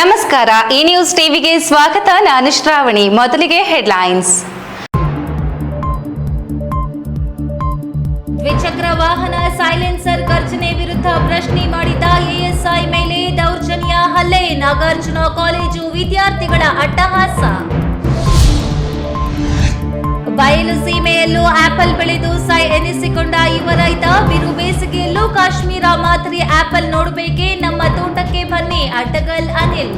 ನಮಸ್ಕಾರ, ಈ ನ್ಯೂಸ್ ಟಿವಿಗೆ ಸ್ವಾಗತ. ನಾನು ಶ್ರಾವಣಿ. ಮೊದಲಿಗೆ ಹೆಡ್ಲೈನ್ಸ್. ದ್ವಿಚಕ್ರ ವಾಹನ ಸೈಲೆನ್ಸರ್ ಘರ್ಷಣೆ ವಿರುದ್ಧ ಪ್ರಶ್ನೆ ಮಾಡಿದ ಎಎಸ್ಐ ಮೇಲೆ ದೌರ್ಜನ್ಯ ಹಲ್ಲೆ. ನಾಗಾರ್ಜುನ ಕಾಲೇಜು ವಿದ್ಯಾರ್ಥಿಗಳ ಅಟ್ಟಹಾಸ. ಬಯಲು ಸೀಮೆಯಲ್ಲೂ ಆಪಲ್ ಬೆಳೆದು ಸೈ ಎನಿಸಿಕೊಂಡ ಯುವ ರೈತ. ಬಿರು ಬೇಸಿಗೆಯಲ್ಲೂ ಕಾಶ್ಮೀರ ಮಾದರಿ ಆಪಲ್ ನೋಡಬೇಕೆ? ನಮ್ಮ ತೋಟಕ್ಕೆ ಬನ್ನಿ. ಅಡ್ಡಗಲ್ ಅನಿಲ್.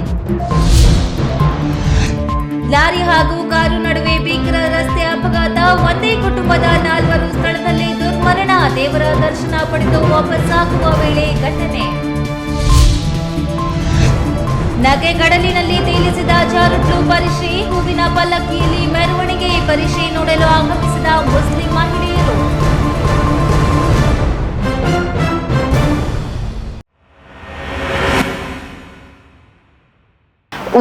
ಲಾರಿ ಹಾಗೂ ಕಾರು ನಡುವೆ ಭೀಕರ ರಸ್ತೆ ಅಪಘಾತ. ಒಂದೇ ಕುಟುಂಬದ 4 ಸ್ಥಳದಲ್ಲಿ ದುರ್ಮರಣ. ದೇವರ ದರ್ಶನ ಪಡೆದು ವಾಪಸ್ಸಾಗುವ ವೇಳೆ ಘಟನೆ. ನಗೆಗಡಲಿನಲ್ಲಿ ತೇಲಿಸಿದ ಜಾರುಟ್ಲು ಪರಿಷೆ. ಹೂವಿನ ಪಲ್ಲಕ್ಕಿಯಲ್ಲಿ ಮೆರವಣಿಗೆ. ಪರಿಷೆ ನೋಡಲು ಆಗಮಿಸಿದ ಮುಸ್ಲಿಂ ಮಹಿಳೆಯರು.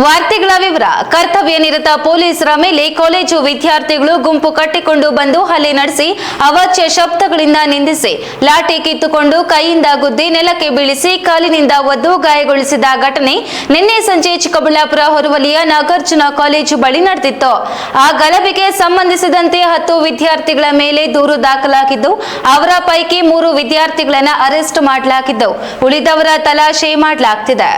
ವಾರ್ತೆಗಳ ವಿವರ. ಕರ್ತವ್ಯ ನಿರತ ಪೊಲೀಸರ ಮೇಲೆ ಕಾಲೇಜು ವಿದ್ಯಾರ್ಥಿಗಳು ಗುಂಪು ಕಟ್ಟಿಕೊಂಡು ಬಂದು ಹಲ್ಲೆ ನಡೆಸಿ ಅವಾಚ್ಯ ಶಬ್ದಗಳಿಂದ ನಿಂದಿಸಿ ಲಾಠಿ ಕಿತ್ತುಕೊಂಡು ಕೈಯಿಂದ ಗುದ್ದಿ ನೆಲಕ್ಕೆ ಬೀಳಿಸಿ ಕಾಲಿನಿಂದ ಒದ್ದು ಗಾಯಗೊಳಿಸಿದ ಘಟನೆ ನಿನ್ನೆ ಸಂಜೆ ಚಿಕ್ಕಬಳ್ಳಾಪುರ ಹೊರವಲಯ ನಾಗಾರ್ಜುನ ಕಾಲೇಜು ಬಳಿ ನಡೆದಿತ್ತು. ಆ ಗಲಭೆಗೆ ಸಂಬಂಧಿಸಿದಂತೆ 10 ವಿದ್ಯಾರ್ಥಿಗಳ ಮೇಲೆ ದೂರು ದಾಖಲಾಗಿದ್ದು, ಅವರ ಪೈಕಿ 3 ವಿದ್ಯಾರ್ಥಿಗಳನ್ನ ಅರೆಸ್ಟ್ ಮಾಡಲಾಗಿದ್ದು, ಉಳಿದವರ ತಲಾಶೆ ಮಾಡಲಾಗ್ತಿದೆ.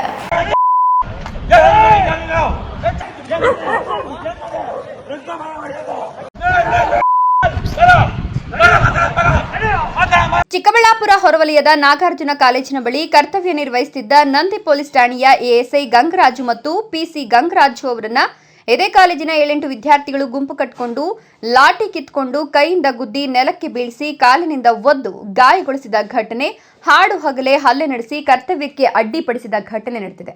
ಚಿಕ್ಕಬಳ್ಳಾಪುರ ಹೊರವಲಯದ ನಾಗಾರ್ಜುನ ಕಾಲೇಜಿನ ಬಳಿ ಕರ್ತವ್ಯ ನಿರ್ವಹಿಸುತ್ತಿದ್ದ ನಂದಿ ಪೊಲೀಸ್ ಠಾಣೆಯ ಎಎಸ್ಐ ಗಂಗರಾಜು ಮತ್ತು ಪಿಸಿ ಗಂಗರಾಜು ಅವರನ್ನ ಇದೇ ಕಾಲೇಜಿನ 7-8 ವಿದ್ಯಾರ್ಥಿಗಳು ಗುಂಪು ಕಟ್ಟಿಕೊಂಡು ಲಾಠಿ ಕಿತ್ಕೊಂಡು ಕೈಯಿಂದ ಗುದ್ದಿ ನೆಲಕ್ಕೆ ಬೀಳಿಸಿ ಕಾಲಿನಿಂದ ಒದ್ದು ಗಾಯಗೊಳಿಸಿದ ಘಟನೆ, ಹಾಡು ಹಗಲೇ ಹಲ್ಲೆ ನಡೆಸಿ ಕರ್ತವ್ಯಕ್ಕೆ ಅಡ್ಡಿಪಡಿಸಿದ ಘಟನೆ ನಡೆದಿದೆ.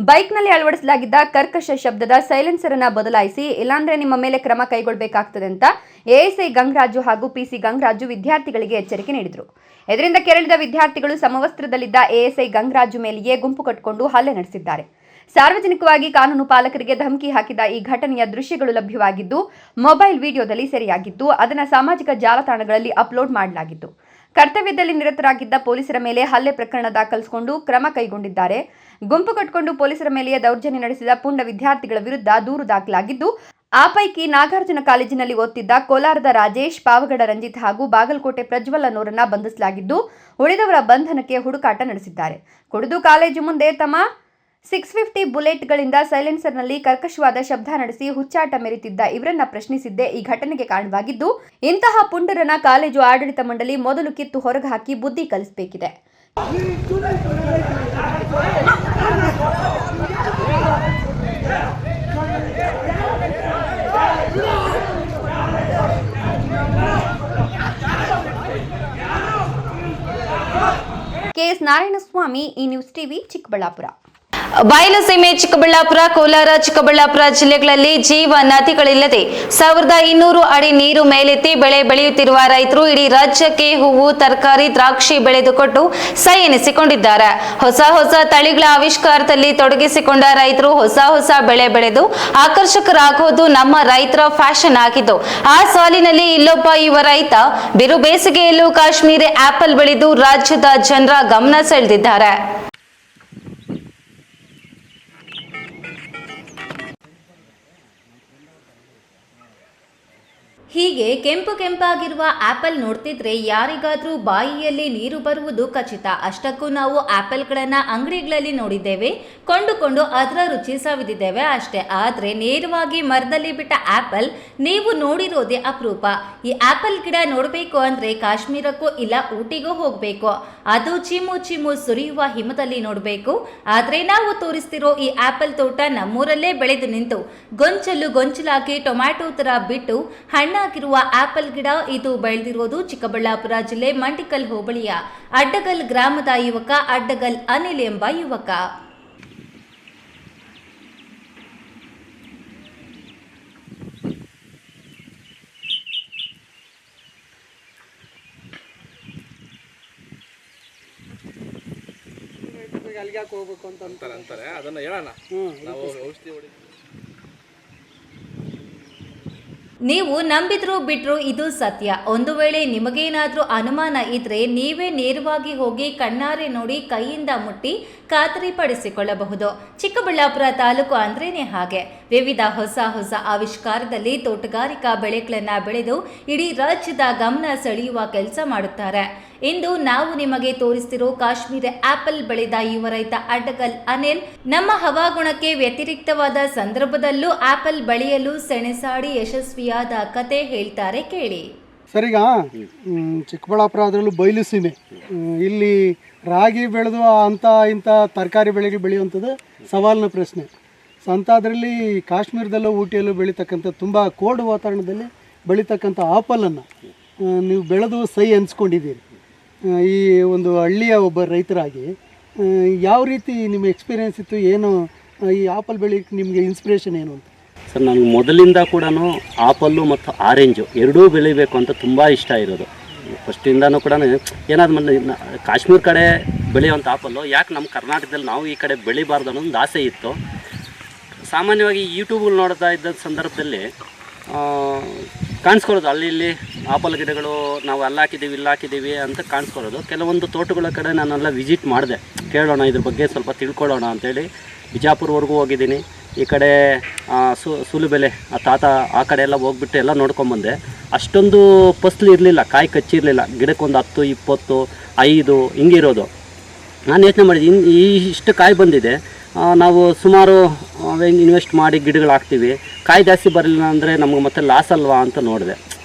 ಬೈಕ್ನಲ್ಲಿ ಅಳವಡಿಸಲಾಗಿದ್ದ ಕರ್ಕಶ ಶಬ್ದದ ಸೈಲೆನ್ಸರ್ ಅನ್ನ ಬದಲಾಯಿಸಿ, ಇಲ್ಲಾಂದ್ರೆ ನಿಮ್ಮ ಮೇಲೆ ಕ್ರಮ ಕೈಗೊಳ್ಳಬೇಕಾಗ್ತದೆ ಅಂತ ಎಎಸ್ಐ ಗಂಗರಾಜು ಹಾಗೂ ಪಿಸಿ ಗಂಗರಾಜು ವಿದ್ಯಾರ್ಥಿಗಳಿಗೆ ಎಚ್ಚರಿಕೆ ನೀಡಿದರು. ಇದರಿಂದ ಕೆರಳಿದ ವಿದ್ಯಾರ್ಥಿಗಳು ಸಮವಸ್ತ್ರದಲ್ಲಿದ್ದ ಎಎಸ್ಐ ಗಂಗರಾಜು ಮೇಲೆಯೇ ಗುಂಪು ಕಟ್ಟಿಕೊಂಡು ಹಲ್ಲೆ ನಡೆಸಿದ್ದಾರೆ. ಸಾರ್ವಜನಿಕವಾಗಿ ಕಾನೂನು ಪಾಲಕರಿಗೆ ಧಮಕಿ ಹಾಕಿದ ಈ ಘಟನೆಯ ದೃಶ್ಯಗಳು ಲಭ್ಯವಾಗಿದ್ದು, ಮೊಬೈಲ್ ವಿಡಿಯೋದಲ್ಲಿ ಸೆರೆಯಾಗಿದ್ದು, ಅದನ್ನು ಸಾಮಾಜಿಕ ಜಾಲತಾಣಗಳಲ್ಲಿ ಅಪ್ಲೋಡ್ ಮಾಡಲಾಗಿತ್ತು. ಕರ್ತವ್ಯದಲ್ಲಿ ನಿರತರಾಗಿದ್ದ ಪೊಲೀಸರ ಮೇಲೆ ಹಲ್ಲೆ ಪ್ರಕರಣ ದಾಖಲಿಸಿಕೊಂಡು ಕ್ರಮ ಕೈಗೊಂಡಿದ್ದಾರೆ. ಗುಂಪು ಕಟ್ಟಿಕೊಂಡು ಪೊಲೀಸರ ಮೇಲೆ ದೌರ್ಜನ್ಯ ನಡೆಸಿದ ಪುಂಡ ವಿದ್ಯಾರ್ಥಿಗಳ ವಿರುದ್ಧ ದೂರು ದಾಖಲಾಗಿದ್ದು, ಆ ಪೈಕಿ ನಾಗಾರ್ಜುನ ಕಾಲೇಜಿನಲ್ಲಿ ಓದುತ್ತಿದ್ದ ಕೋಲಾರದ ರಾಜೇಶ್, ಪಾವಗಡ ರಂಜಿತ್ ಹಾಗೂ ಬಾಗಲಕೋಟೆ ಪ್ರಜ್ವಲ್ ಅನ್ನೋರನ್ನ ಬಂಧಿಸಲಾಗಿದ್ದು, ಉಳಿದವರ ಬಂಧನಕ್ಕೆ ಹುಡುಕಾಟ ನಡೆಸಿದ್ದಾರೆ. ಕುಡಿದು ಕಾಲೇಜು ಮುಂದೆ ತಮ್ಮ 650 ಬುಲೆಟ್ಗಳಿಂದ ಸೈಲೆನ್ಸರ್ನಲ್ಲಿ ಕರ್ಕಶವಾದ ಶಬ್ದ ನಡೆಸಿ ಹುಚ್ಚಾಟ ಮೆರೆತಿದ್ದ ಇವರನ್ನ ಪ್ರಶ್ನಿಸಿದ್ದೇ ಈ ಘಟನೆಗೆ ಕಾರಣವಾಗಿದ್ದು, ಇಂತಹ ಪುಂಡರನ್ನ ಕಾಲೇಜು ಆಡಳಿತ ಮಂಡಳಿ ಮೊದಲು ಕಿತ್ತು ಹೊರಗೆ ಹಾಕಿ ಬುದ್ಧಿ ಕಲಿಸಬೇಕಿದೆ. ಕೆಎಸ್ ನಾರಾಯಣಸ್ವಾಮಿ, ಈ ನ್ಯೂಸ್ ಟಿವಿ, ಚಿಕ್ಕಬಳ್ಳಾಪುರ. ಬಯಲುಸೀಮೆ ಚಿಕ್ಕಬಳ್ಳಾಪುರ, ಕೋಲಾರ, ಚಿಕ್ಕಬಳ್ಳಾಪುರ ಜಿಲ್ಲೆಗಳಲ್ಲಿ ಜೀವ ನದಿಗಳಿಲ್ಲದೆ 1200 ಅಡಿ ನೀರು ಮೇಲೆತ್ತಿ ಬೆಳೆ ಬೆಳೆಯುತ್ತಿರುವ ರೈತರು ಇಡೀ ರಾಜ್ಯಕ್ಕೆ ಹೂವು, ತರಕಾರಿ, ದ್ರಾಕ್ಷಿ ಬೆಳೆದುಕೊಟ್ಟು ಸೈ ಎನಿಸಿಕೊಂಡಿದ್ದಾರೆ. ಹೊಸ ತಳಿಗಳ ಆವಿಷ್ಕಾರದಲ್ಲಿ ತೊಡಗಿಸಿಕೊಂಡ ರೈತರು ಹೊಸ ಬೆಳೆ ಬೆಳೆದು ಆಕರ್ಷಕರಾಗುವುದು ನಮ್ಮ ರೈತರ ಫ್ಯಾಷನ್ ಆಗಿದ್ದು, ಆ ಸಾಲಿನಲ್ಲಿ ಇಲ್ಲೊಬ್ಬ ಯುವ ರೈತ ಬಿರು ಬೇಸಿಗೆಯಲ್ಲೂ ಕಾಶ್ಮೀರಿ ಆಪಲ್ ಬೆಳೆದು ರಾಜ್ಯದ ಜನರ ಗಮನ ಸೆಳೆದಿದ್ದಾರೆ. ಹೀಗೆ ಕೆಂಪಾಗಿರುವ ಆಪಲ್ ನೋಡ್ತಿದ್ರೆ ಯಾರಿಗಾದ್ರೂ ಬಾಯಿಯಲ್ಲಿ ನೀರು ಬರುವುದು ಖಚಿತ. ಅಷ್ಟಕ್ಕೂ ನಾವು ಆಪಲ್ಗಳನ್ನು ಅಂಗಡಿಗಳಲ್ಲಿ ನೋಡಿದ್ದೇವೆ, ಕೊಂಡುಕೊಂಡು ಅದರ ರುಚಿ ಸವಿದಿದ್ದೇವೆ ಅಷ್ಟೇ. ಆದರೆ ನೇರವಾಗಿ ಮರದಲ್ಲಿ ಬಿಟ್ಟ ಆಪಲ್ ನೀವು ನೋಡಿರೋದೇ ಅಪರೂಪ. ಈ ಆಪಲ್ ಗಿಡ ನೋಡಬೇಕು ಅಂದರೆ ಕಾಶ್ಮೀರಕ್ಕೂ ಇಲ್ಲ ಊಟಿಗೂ ಹೋಗಬೇಕು. ಅದು ಚಿಮ್ಮು ಸುರಿಯುವ ಹಿಮದಲ್ಲಿ ನೋಡಬೇಕು. ಆದರೆ ನಾವು ತೋರಿಸ್ತಿರೋ ಈ ಆಪಲ್ ತೋಟ ನಮ್ಮೂರಲ್ಲೇ ಬೆಳೆದು ನಿಂತು ಗೊಂಚಲಾಗಿ ಟೊಮ್ಯಾಟೊ ಥರ ಬಿಟ್ಟು ಹಣ್ಣಾಗಿರುವ ಆಪಲ್ ಗಿಡ. ಇದು ಬೆಳೆದಿರೋದು ಚಿಕ್ಕಬಳ್ಳಾಪುರ ಜಿಲ್ಲೆ ಮಂಡಿಕಲ್ ಹೋಬಳಿಯ ಅಡ್ಡಗಲ್ ಗ್ರಾಮದ ಯುವಕ ಅಡ್ಡಗಲ್ ಅನಿಲ್ ಎಂಬ ಯುವಕ. ಹೋಗ್ಬೇಕು ಅಂತ ಅಂತಾರೆ, ಅದನ್ನ ಹೇಳೋಣ. ನಾವು ಔಷಧಿ ಹೊಡಿ ನೀವು ನಂಬಿದ್ರು ಬಿಟ್ರು ಇದು ಸತ್ಯ. ಒಂದು ವೇಳೆ ನಿಮಗೇನಾದ್ರೂ ಅನುಮಾನ ಇದ್ರೆ ನೀವೇ ನೇರವಾಗಿ ಹೋಗಿ ಕಣ್ಣಾರೆ ನೋಡಿ ಕೈಯಿಂದ ಮುಟ್ಟಿ ಖಾತರಿಪಡಿಸಿಕೊಳ್ಳಬಹುದು. ಚಿಕ್ಕಬಳ್ಳಾಪುರ ತಾಲೂಕು ಅಂದ್ರೇನೆ ಹಾಗೆ. ವಿವಿಧ ಹೊಸ ಆವಿಷ್ಕಾರದಲ್ಲಿ ತೋಟಗಾರಿಕಾ ಬೆಳೆಗಳನ್ನ ಬೆಳೆದು ಇಡೀ ರಾಜ್ಯದ ಗಮನ ಸೆಳೆಯುವ ಕೆಲಸ ಮಾಡುತ್ತಾರೆ. ಇಂದು ನಾವು ನಿಮಗೆ ತೋರಿಸ್ತಿರೋ ಕಾಶ್ಮೀರ ಆಪಲ್ ಬೆಳೆದ ಯುವ ರೈತ ಅಡ್ಡಗಲ್ ಅನಿಲ್ ನಮ್ಮ ಹವಾಗುಣಕ್ಕೆ ವ್ಯತಿರಿಕ್ತವಾದ ಸಂದರ್ಭದಲ್ಲೂ ಆಪಲ್ ಬೆಳೆಯಲು ಸೆಣಸಾಡಿ ಯಶಸ್ವಿಯಾದ ಕತೆ ಹೇಳ್ತಾರೆ, ಕೇಳಿ. ಸರ್, ಈಗ ಚಿಕ್ಕಬಳ್ಳಾಪುರ ಅದರಲ್ಲೂ ಬಯಲು ಸೀಮೆ, ಇಲ್ಲಿ ರಾಗಿ ಬೆಳೆದು ಇಂಥ ತರಕಾರಿ ಬೆಳೆಗಳು ಬೆಳೆಯುವಂಥದ್ದು ಸವಾಲಿನ ಪ್ರಶ್ನೆ. ಸೊ ಅಂಥದ್ರಲ್ಲಿ ಕಾಶ್ಮೀರದಲ್ಲೂ ಊಟಿಯಲ್ಲೂ ಬೆಳೀತಕ್ಕಂಥ ತುಂಬ ಕೋಲ್ಡ್ ವಾತಾವರಣದಲ್ಲಿ ಬೆಳೀತಕ್ಕಂಥ ಆಪಲನ್ನು ನೀವು ಬೆಳೆದು ಸೈ ಅನ್ಸ್ಕೊಂಡಿದ್ದೀರಿ. ಈ ಒಂದು ಹಳ್ಳಿಯ ಒಬ್ಬ ರೈತರಾಗಿ ಯಾವ ರೀತಿ ನಿಮ್ಮ ಎಕ್ಸ್ಪೀರಿಯೆನ್ಸ್ ಇತ್ತು, ಏನು ಈ ಆಪಲ್ ಬೆಳೆಯೋಕ್ಕೆ ನಿಮಗೆ ಇನ್ಸ್ಪಿರೇಷನ್ ಏನು ಅಂತ? ಸರ್, ನನಗೆ ಮೊದಲಿಂದ ಕೂಡ ಆಪಲ್ಲು ಮತ್ತು ಆರೆಂಜು ಎರಡೂ ಬೆಳಿಬೇಕು ಅಂತ ತುಂಬ ಇಷ್ಟ ಇರೋದು. ಫಸ್ಟಿಂದನೂ ಕೂಡ ಏನಾದ್ರು ಕಾಶ್ಮೀರ ಕಡೆ ಬೆಳೆಯುವಂಥ ಆಪಲ್ಲು ಯಾಕೆ ನಮ್ಮ ಕರ್ನಾಟಕದಲ್ಲಿ ನಾವು ಈ ಕಡೆ ಬೆಳಿಬಾರ್ದು ಅನ್ನೋದೊಂದು ಆಸೆ ಇತ್ತು. ಸಾಮಾನ್ಯವಾಗಿ ಯೂಟ್ಯೂಬಲ್ಲಿ ನೋಡ್ತಾ ಇದ್ದ ಸಂದರ್ಭದಲ್ಲಿ ಕಾಣಿಸ್ಕೊಳ್ಳೋದು ಅಲ್ಲಿ ಇಲ್ಲಿ ಆಪಲ್ ಗಿಡಗಳು ನಾವು ಅಲ್ಲಿ ಹಾಕಿದ್ದೀವಿ ಅಂತ ಕಾಣಿಸ್ಕೊಳ್ಳೋದು. ಕೆಲವೊಂದು ತೋಟಗಳ ಕಡೆ ನಾನೆಲ್ಲ ವಿಸಿಟ್ ಮಾಡಿದೆ, ಕೇಳೋಣ ಇದ್ರ ಬಗ್ಗೆ ಸ್ವಲ್ಪ ತಿಳ್ಕೊಳ್ಳೋಣ ಅಂಥೇಳಿ ಬಿಜಾಪುರವರೆಗೂ ಹೋಗಿದ್ದೀನಿ. ಈ ಕಡೆ ಸುಲುಬೆಲೆ ಆ ತಾತ ಆ ಕಡೆ ಎಲ್ಲ ಹೋಗ್ಬಿಟ್ಟು ಎಲ್ಲ ನೋಡ್ಕೊಂಬಂದೆ. ಅಷ್ಟೊಂದು ಫಸ್ಲು ಇರಲಿಲ್ಲ, ಕಾಯಿ ಕಚ್ಚಿರಲಿಲ್ಲ, ಗಿಡಕ್ಕೊಂದು 10, 20, 5 ಹಿಂಗಿರೋದು. ನಾನು ಯೋಚನೆ ಮಾಡಿದೆ, ಇಷ್ಟು ಕಾಯಿ ಬಂದಿದೆ, ನಾವು ಸುಮಾರು ಇನ್ವೆಸ್ಟ್ ಮಾಡಿ ಗಿಡಗಳು ಹಾಕ್ತೀವಿ, ಕಾಯಿ ಜಾಸ್ತಿ ಬರಲಿಲ್ಲ ಅಂದರೆ ನಮಗೆ ಮತ್ತೆ ಲಾಸ್ ಅಲ್ವಾ ಅಂತ ನೋಡಿದೆ.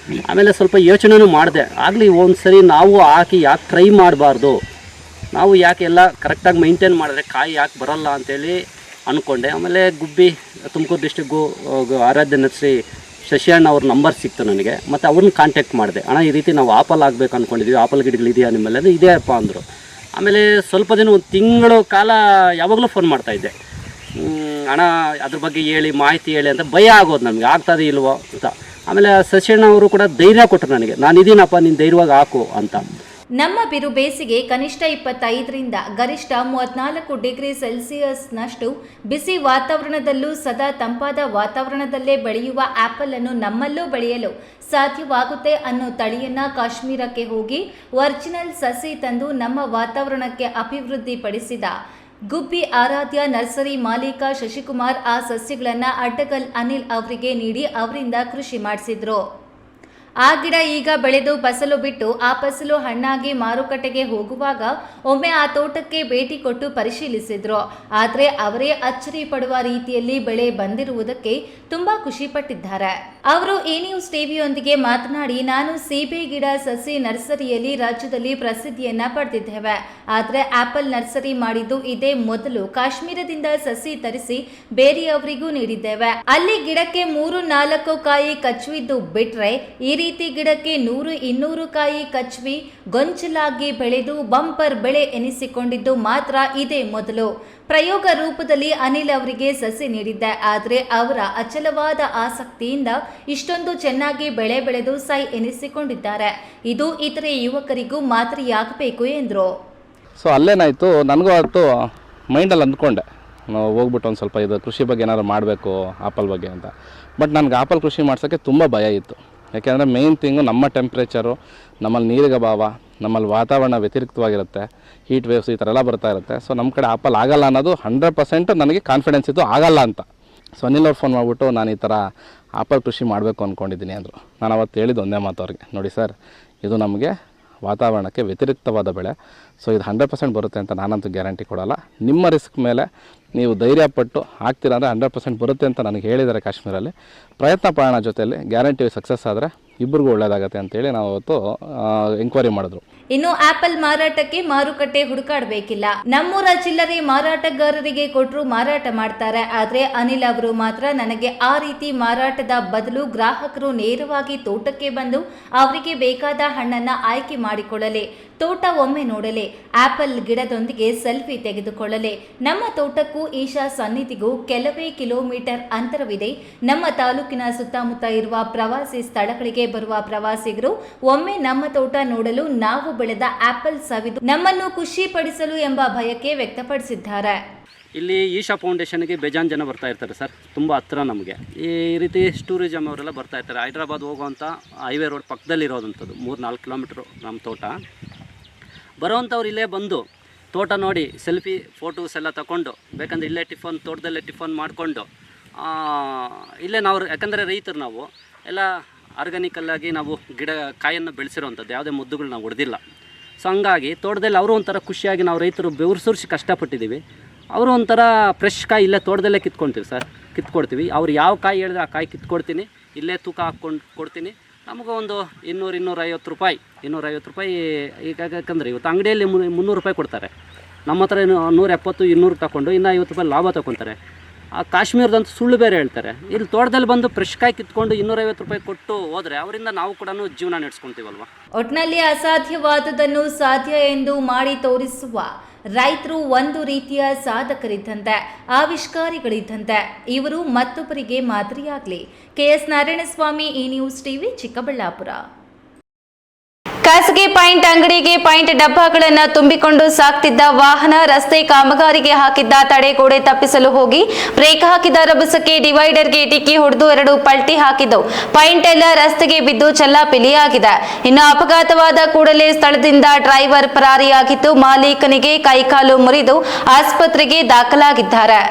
ಆಮೇಲೆ ಸ್ವಲ್ಪ ಯೋಚನೆನೂ ಮಾಡಿದೆ, ಆಗಲಿ ಒಂದು ಸರಿ ನಾವು ಹಾಕಿ ಯಾಕೆ ಟ್ರೈ ಮಾಡಬಾರ್ದು, ನಾವು ಯಾಕೆ ಎಲ್ಲ ಕರೆಕ್ಟಾಗಿ ಮೈಂಟೈನ್ ಮಾಡಿದ್ರೆ ಕಾಯಿ ಯಾಕೆ ಬರೋಲ್ಲ ಅಂಥೇಳಿ ಅಂದ್ಕೊಂಡೆ. ಆಮೇಲೆ ಗುಬ್ಬಿ ತುಮಕೂರು ಡಿಸ್ಟಿಕ್ಕು ಆರಾಧ್ಯ ನರ್ಸರಿ ಶಶಿಯಣ್ಣ ಅವ್ರ ನಂಬರ್ ಸಿಕ್ತು ನನಗೆ. ಮತ್ತು ಅವ್ರನ್ನ ಕಾಂಟ್ಯಾಕ್ಟ್ ಮಾಡಿದೆ, ಅಣ್ಣ ಈ ರೀತಿ ನಾವು ಆಪಲ್ ಆಗಬೇಕು ಅಂದ್ಕೊಂಡಿದ್ವಿ, ಆಪಲ್ ಗಿಡಗಳಿದೆಯಾ ನಿಮ್ಮಲ್ಲಿ? ಅಂದರೆ ಇದೇ ಅಪ್ಪ ಅಂದರು. ಆಮೇಲೆ ಸ್ವಲ್ಪ ದಿನ ಒಂದು ತಿಂಗಳು ಕಾಲ ಯಾವಾಗಲೂ ಫೋನ್ ಮಾಡ್ತಾಯಿದ್ದೆ, ಅಣ್ಣ ಅದ್ರ ಬಗ್ಗೆ ಹೇಳಿ, ಮಾಹಿತಿ ಹೇಳಿ ಅಂತ. ಭಯ ಆಗೋದು ನಮಗೆ, ಆಗ್ತದೆ ಇಲ್ವೋ ಅಂತ. ಆಮೇಲೆ ಶಶಿಯಣ್ಣ ಅವರು ಕೂಡ ಧೈರ್ಯ ಕೊಟ್ಟರು ನನಗೆ, ನಾನು ಇದೀನಪ್ಪ, ನೀನು ಧೈರ್ಯವಾಗಿ ಹಾಕು ಅಂತ. ನಮ್ಮ ಬಿರು ಬೇಸಿಗೆ ಕನಿಷ್ಠ 25ರಿಂದ ಗರಿಷ್ಠ 34 ಡಿಗ್ರಿ ಸೆಲ್ಸಿಯಸ್ನಷ್ಟು ಬಿಸಿ ವಾತಾವರಣದಲ್ಲೂ ಸದಾ ತಂಪಾದ ವಾತಾವರಣದಲ್ಲೇ ಬೆಳೆಯುವ ಆಪಲ್ ಅನ್ನು ನಮ್ಮಲ್ಲೂ ಬೆಳೆಯಲು ಸಾಧ್ಯವಾಗುತ್ತೆ ಅನ್ನೋ ತಳಿಯನ್ನ ಕಾಶ್ಮೀರಕ್ಕೆ ಹೋಗಿ ಒರಿಜಿನಲ್ ಸಸಿ ತಂದು ನಮ್ಮ ವಾತಾವರಣಕ್ಕೆ ಅಭಿವೃದ್ಧಿಪಡಿಸಿದ ಗುಬ್ಬಿ ಆರಾಧ್ಯ ನರ್ಸರಿ ಮಾಲೀಕ ಶಶಿಕುಮಾರ್ ಆ ಸಸ್ಯಗಳನ್ನು ಅಡ್ಡಗಲ್ ಅನಿಲ್ ಅವರಿಗೆ ನೀಡಿ ಅವರಿಂದ ಕೃಷಿ ಮಾಡಿಸಿದ್ರು. ಆ ಗಿಡ ಈಗ ಬೆಳೆದು ಫಸಲು ಬಿಟ್ಟು ಆ ಫಸಲು ಹಣ್ಣಾಗಿ ಮಾರುಕಟ್ಟೆಗೆ ಹೋಗುವಾಗ ಒಮ್ಮೆ ಆ ತೋಟಕ್ಕೆ ಭೇಟಿ ಕೊಟ್ಟು ಪರಿಶೀಲಿಸಿದ್ರು. ಆದರೆ ಅವರೇ ಅಚ್ಚರಿ ಪಡುವ ರೀತಿಯಲ್ಲಿ ಬೆಳೆ ಬಂದಿರುವುದಕ್ಕೆ ತುಂಬಾ ಖುಷಿ ಪಟ್ಟಿದ್ದಾರೆ. ಅವರು ಈ ನ್ಯೂಸ್ ಟಿವಿಯೊಂದಿಗೆ ಮಾತನಾಡಿ, ನಾನು ಸೀಬೆ ಗಿಡ ಸಸಿ ನರ್ಸರಿಯಲ್ಲಿ ರಾಜ್ಯದಲ್ಲಿ ಪ್ರಸಿದ್ಧಿಯನ್ನ ಪಡೆದಿದ್ದೇವೆ. ಆದರೆ ಆಪಲ್ ನರ್ಸರಿ ಮಾಡಿದ್ದು ಇದೇ ಮೊದಲು. ಕಾಶ್ಮೀರದಿಂದ ಸಸಿ ತರಿಸಿ ಬೇರೆಯವರಿಗೂ ನೀಡಿದ್ದೇವೆ. ಅಲ್ಲಿ ಗಿಡಕ್ಕೆ 3-4 ಕಾಯಿ ಕಚ್ಚುವಿದ್ದು ಬಿಟ್ರೆ ಈ ರೀತಿ ಗಿಡಕ್ಕೆ 100-200 ಕಾಯಿ ಕಚ್ಚಿ ಗೊಂಚಲಾಗಿ ಬೆಳೆದು ಬಂಪರ್ ಬೆಳೆ ಎನಿಸಿಕೊಂಡಿದ್ದು ಮಾತ್ರ ಇದೇ ಮೊದಲು. ಪ್ರಯೋಗ ರೂಪದಲ್ಲಿ ಅನಿಲ್ ಅವರಿಗೆ ಸಸಿ ನೀಡಿದ್ದೆ. ಆದರೆ ಅವರ ಅಚಲವಾದ ಆಸಕ್ತಿಯಿಂದ ಇಷ್ಟೊಂದು ಚೆನ್ನಾಗಿ ಬೆಳೆ ಬೆಳೆದು ಸೈ ಎನಿಸಿಕೊಂಡಿದ್ದಾರೆ. ಇದು ಇತರೆ ಯುವಕರಿಗೂ ಮಾದರಿಯಾಗಬೇಕು ಎಂದರು. ಸೊ ಅಲ್ಲೇನಾಯಿತು, ನನಗೂ ಅವತ್ತು ಮೈಂಡಲ್ಲಿ ಅಂದ್ಕೊಂಡೆ, ನಾವು ಹೋಗ್ಬಿಟ್ಟು ಒಂದು ಸ್ವಲ್ಪ ಇದು ಕೃಷಿ ಬಗ್ಗೆ ಏನಾದ್ರು ಮಾಡಬೇಕು ಆಪಲ್ ಬಗ್ಗೆ ಅಂತ. ಬಟ್ ನನಗೆ ಆಪಲ್ ಕೃಷಿ ಮಾಡ್ಸೋಕ್ಕೆ ತುಂಬ ಭಯ ಇತ್ತು. ಯಾಕೆಂದರೆ ಮೇಯ್ನ್ ಥಿಂಗು ನಮ್ಮ ಟೆಂಪ್ರೇಚರು, ನಮ್ಮಲ್ಲಿ ನೀರಿನ ಅಭಾವ, ನಮ್ಮಲ್ಲಿ ವಾತಾವರಣ ವ್ಯತಿರಿಕ್ತವಾಗಿರುತ್ತೆ, ಹೀಟ್ ವೇವ್ಸ್ ಈ ಥರ ಎಲ್ಲ ಬರ್ತಾ ಇರುತ್ತೆ. ಸೊ ನಮ್ಮ ಕಡೆ ಆಪಲ್ ಆಗಲ್ಲ ಅನ್ನೋದು 100% ನನಗೆ ಕಾನ್ಫಿಡೆನ್ಸ್ ಇತ್ತು, ಆಗಲ್ಲ ಅಂತ. ಸೊ ಅನಿಲ್ ಅವ್ರು ಫೋನ್ ಮಾಡಿಬಿಟ್ಟು, ನಾನು ಈ ಥರ ಆಪಲ್ ಕೃಷಿ ಮಾಡಬೇಕು ಅಂದ್ಕೊಂಡಿದ್ದೀನಿ ಅಂದರು. ನಾನು ಅವತ್ತು ಹೇಳಿದ್ದು ಒಂದೇ ಮಾತು ಅವ್ರಿಗೆ, ನೋಡಿ ಸರ್, ಇದು ನಮಗೆ ವಾತಾವರಣಕ್ಕೆ ವ್ಯತಿರಿಕ್ತವಾದ ಬೆಳೆ. ಸೊ ಇದು 100% ಬರುತ್ತೆ ಅಂತ ನಾನಂತೂ ಗ್ಯಾರಂಟಿ ಕೊಡೋಲ್ಲ. ನಿಮ್ಮ ರಿಸ್ಕ್ ಮೇಲೆ ನೀವು ಧೈರ್ಯಪಟ್ಟು ಹಾಕ್ತೀರಾ ಅಂದರೆ 100% ಬರುತ್ತೆ ಅಂತ ನನಗೆ ಹೇಳಿದ್ದಾರೆ ಕಾಶ್ಮೀರಲ್ಲಿ. ಪ್ರಯತ್ನ ಪಡೋಣ, ಜೊತೆಯಲ್ಲಿ ಗ್ಯಾರಂಟಿ ಸಕ್ಸಸ್ ಆದರೆ ಇಬ್ಬರಿಗೂ ಒಳ್ಳೆಯದಾಗತ್ತೆ ಅಂತೇಳಿ ನಾವು ಅವತ್ತು ಎಂಕ್ವೈರಿ ಮಾಡಿದ್ರು. ಇನ್ನು ಆಪಲ್ ಮಾರಾಟಕ್ಕೆ ಮಾರುಕಟ್ಟೆ ಹುಡುಕಾಡಬೇಕಿಲ್ಲ. ನಮ್ಮೂರ ಚಿಲ್ಲರೆ ಮಾರಾಟಗಾರರಿಗೆ ಕೊಟ್ಟರು ಮಾರಾಟ ಮಾಡ್ತಾರೆ. ಆದರೆ ಅನಿಲ್ ಅವರು ಮಾತ್ರ, ನನಗೆ ಆ ರೀತಿ ಮಾರಾಟದ ಬದಲು ಗ್ರಾಹಕರು ನೇರವಾಗಿ ತೋಟಕ್ಕೆ ಬಂದು ಅವರಿಗೆ ಬೇಕಾದ ಹಣ್ಣನ್ನು ಆಯ್ಕೆ ಮಾಡಿಕೊಳ್ಳಲಿ, ತೋಟ ಒಮ್ಮೆ ನೋಡಲಿ, ಆಪಲ್ ಗಿಡದೊಂದಿಗೆ ಸೆಲ್ಫಿ ತೆಗೆದುಕೊಳ್ಳಲಿ. ನಮ್ಮ ತೋಟಕ್ಕೂ ಈಶಾ ಸನ್ನಿಧಿಗೂ ಕೆಲವೇ ಕಿಲೋಮೀಟರ್ ಅಂತರವಿದೆ. ನಮ್ಮ ತಾಲೂಕಿನ ಸುತ್ತಮುತ್ತ ಇರುವ ಪ್ರವಾಸಿ ಸ್ಥಳಗಳಿಗೆ ಬರುವ ಪ್ರವಾಸಿಗರು ಒಮ್ಮೆ ನಮ್ಮ ತೋಟ ನೋಡಲು, ನಾವು ಬೆಳೆದ ಆಪಲ್ ಸವಿದು ನಮ್ಮನ್ನು ಖುಷಿ ಪಡಿಸಲು ಎಂಬ ಬಯಕೆ ವ್ಯಕ್ತಪಡಿಸಿದ್ದಾರೆ. ಇಲ್ಲಿ ಈಶಾ ಫೌಂಡೇಶನ್ಗೆ ಬೇಜಾನ್ ಜನ ಬರ್ತಾ ಇರ್ತಾರೆ ಸರ್, ತುಂಬ ಹತ್ರ ನಮಗೆ. ಈ ರೀತಿ ಟೂರಿಸಮ್ ಅವರೆಲ್ಲ ಬರ್ತಾ ಇರ್ತಾರೆ. ಹೈದ್ರಾಬಾದ್ ಹೋಗುವಂಥ ಹೈವೇ ರೋಡ್ ಪಕ್ಕದಲ್ಲಿರೋದಂಥದ್ದು 3-4 ಕಿಲೋಮೀಟ್ರು ನಮ್ಮ ತೋಟ. ಬರೋವಂಥವ್ರು ಇಲ್ಲೇ ಬಂದು ತೋಟ ನೋಡಿ ಸೆಲ್ಫಿ ಫೋಟೋಸ್ ಎಲ್ಲ ತಗೊಂಡು, ಬೇಕಂದರೆ ಇಲ್ಲೇ ತೋಟದಲ್ಲೇ ಟಿಫನ್ ಮಾಡಿಕೊಂಡು ಇಲ್ಲೇ ನಾವು, ಯಾಕಂದರೆ ರೈತರು ನಾವು ಎಲ್ಲ ಆರ್ಗ್ಯಾನಿಕಲ್ಲಾಗಿ ನಾವು ಕಾಯನ್ನು ಬೆಳೆಸಿರೋವಂಥದ್ದು, ಯಾವುದೇ ಮುದ್ದುಗಳು ನಾವು ಹೊಡೆದಿಲ್ಲ. ಸೊ ಹಂಗಾಗಿ ತೋಟದಲ್ಲಿ ಅವರು ಒಂಥರ ಖುಷಿಯಾಗಿ, ನಾವು ರೈತರು ಬೆವರು ಸುರಿಸಿ ಕಷ್ಟಪಟ್ಟಿದ್ದೀವಿ, ಅವರು ಒಂಥರ ಫ್ರೆಶ್ ಕಾಯಿ ಇಲ್ಲೇ ತೋಟದಲ್ಲೇ ಕಿತ್ಕೊಳ್ತೀವಿ ಸರ್, ಕಿತ್ಕೊಡ್ತೀವಿ. ಅವ್ರು ಯಾವ ಕಾಯಿ ಹೇಳಿದ್ರೆ ಆ ಕಾಯಿ ಕಿತ್ಕೊಡ್ತೀನಿ, ಇಲ್ಲೇ ತೂಕ ಹಾಕ್ಕೊಂಡು ಕೊಡ್ತೀನಿ. ನಮಗೂ ಒಂದು 200-250 ರೂಪಾಯಿ ಈಗ, ಯಾಕಂದರೆ ಇವತ್ತು ಅಂಗಡಿಯಲ್ಲಿ 300 ರೂಪಾಯಿ ಕೊಡ್ತಾರೆ, ನಮ್ಮ ಹತ್ರ 170-200 ತಗೊಂಡು ಇನ್ನು 50 ರೂಪಾಯಿ ಲಾಭ ತಗೊತಾರೆ. ಆ ಕಾಶ್ಮೀರದಂತೂ ಸುಳ್ಳು ಬೇರೆ ಹೇಳ್ತಾರೆ. ಇಲ್ಲಿ ತೋಟದಲ್ಲಿ ಬಂದು ಫ್ರೆಶ್ ಕಾಯಿ ಕಿತ್ಕೊಂಡು 250 ರೂಪಾಯಿ ಕೊಟ್ಟು ಹೋದರೆ ಅವರಿಂದ ನಾವು ಕೂಡ ಜೀವನ ನಡೆಸ್ಕೊತೀವಲ್ವ. ಒಟ್ನಲ್ಲಿ ಅಸಾಧ್ಯವಾದುದನ್ನು ಸಾಧ್ಯ ಎಂದು ಮಾಡಿ ತೋರಿಸುವ ರೈತರು ಒಂದು ರೀತಿಯ ಸಾಧಕರಿದ್ದಂತೆ, ಆವಿಷ್ಕಾರಿಗಳಿದ್ದಂತೆ. ಇವರು ಮತ್ತೊಬ್ಬರಿಗೆ ಮಾದರಿಯಾಗಲಿ. KS ನಾರಾಯಣಸ್ವಾಮಿ, ಈ ನ್ಯೂಸ್ ಟಿವಿ, ಚಿಕ್ಕಬಳ್ಳಾಪುರ. ಖಾಸಗಿ ಪಾಯಿಂಟ್ ಅಂಗಡಿಗೆ ಪಾಯಿಂಟ್ ಡಬ್ಬಗಳನ್ನು ತುಂಬಿಕೊಂಡು ಸಾಕ್ತಿದ್ದ ವಾಹನ ರಸ್ತೆ ಕಾಮಗಾರಿಗೆ ಹಾಕಿದ್ದ ತಡೆಗೋಡೆ ತಪ್ಪಿಸಲು ಹೋಗಿ ಬ್ರೇಕ್ ಹಾಕಿದ ರಭಸಕ್ಕೆ ಡಿವೈಡರ್ಗೆ ಡಿಕ್ಕಿ ಹೊಡೆದು 2 ಪಲ್ಟಿ ಹಾಕಿದ್ದು ಪಾಯಿಂಟ್ ಎಲ್ಲ ರಸ್ತೆಗೆ ಬಿದ್ದು ಚೆಲ್ಲಾಪಿಲಿಯಾಗಿದೆ. ಇನ್ನು ಅಪಘಾತವಾದ ಕೂಡಲೇ ಸ್ಥಳದಿಂದ ಡ್ರೈವರ್ ಪರಾರಿಯಾಗಿದ್ದು ಮಾಲೀಕನಿಗೆ ಕೈಕಾಲು ಮುರಿದು ಆಸ್ಪತ್ರೆಗೆ ದಾಖಲಾಗಿದ್ದಾರೆ.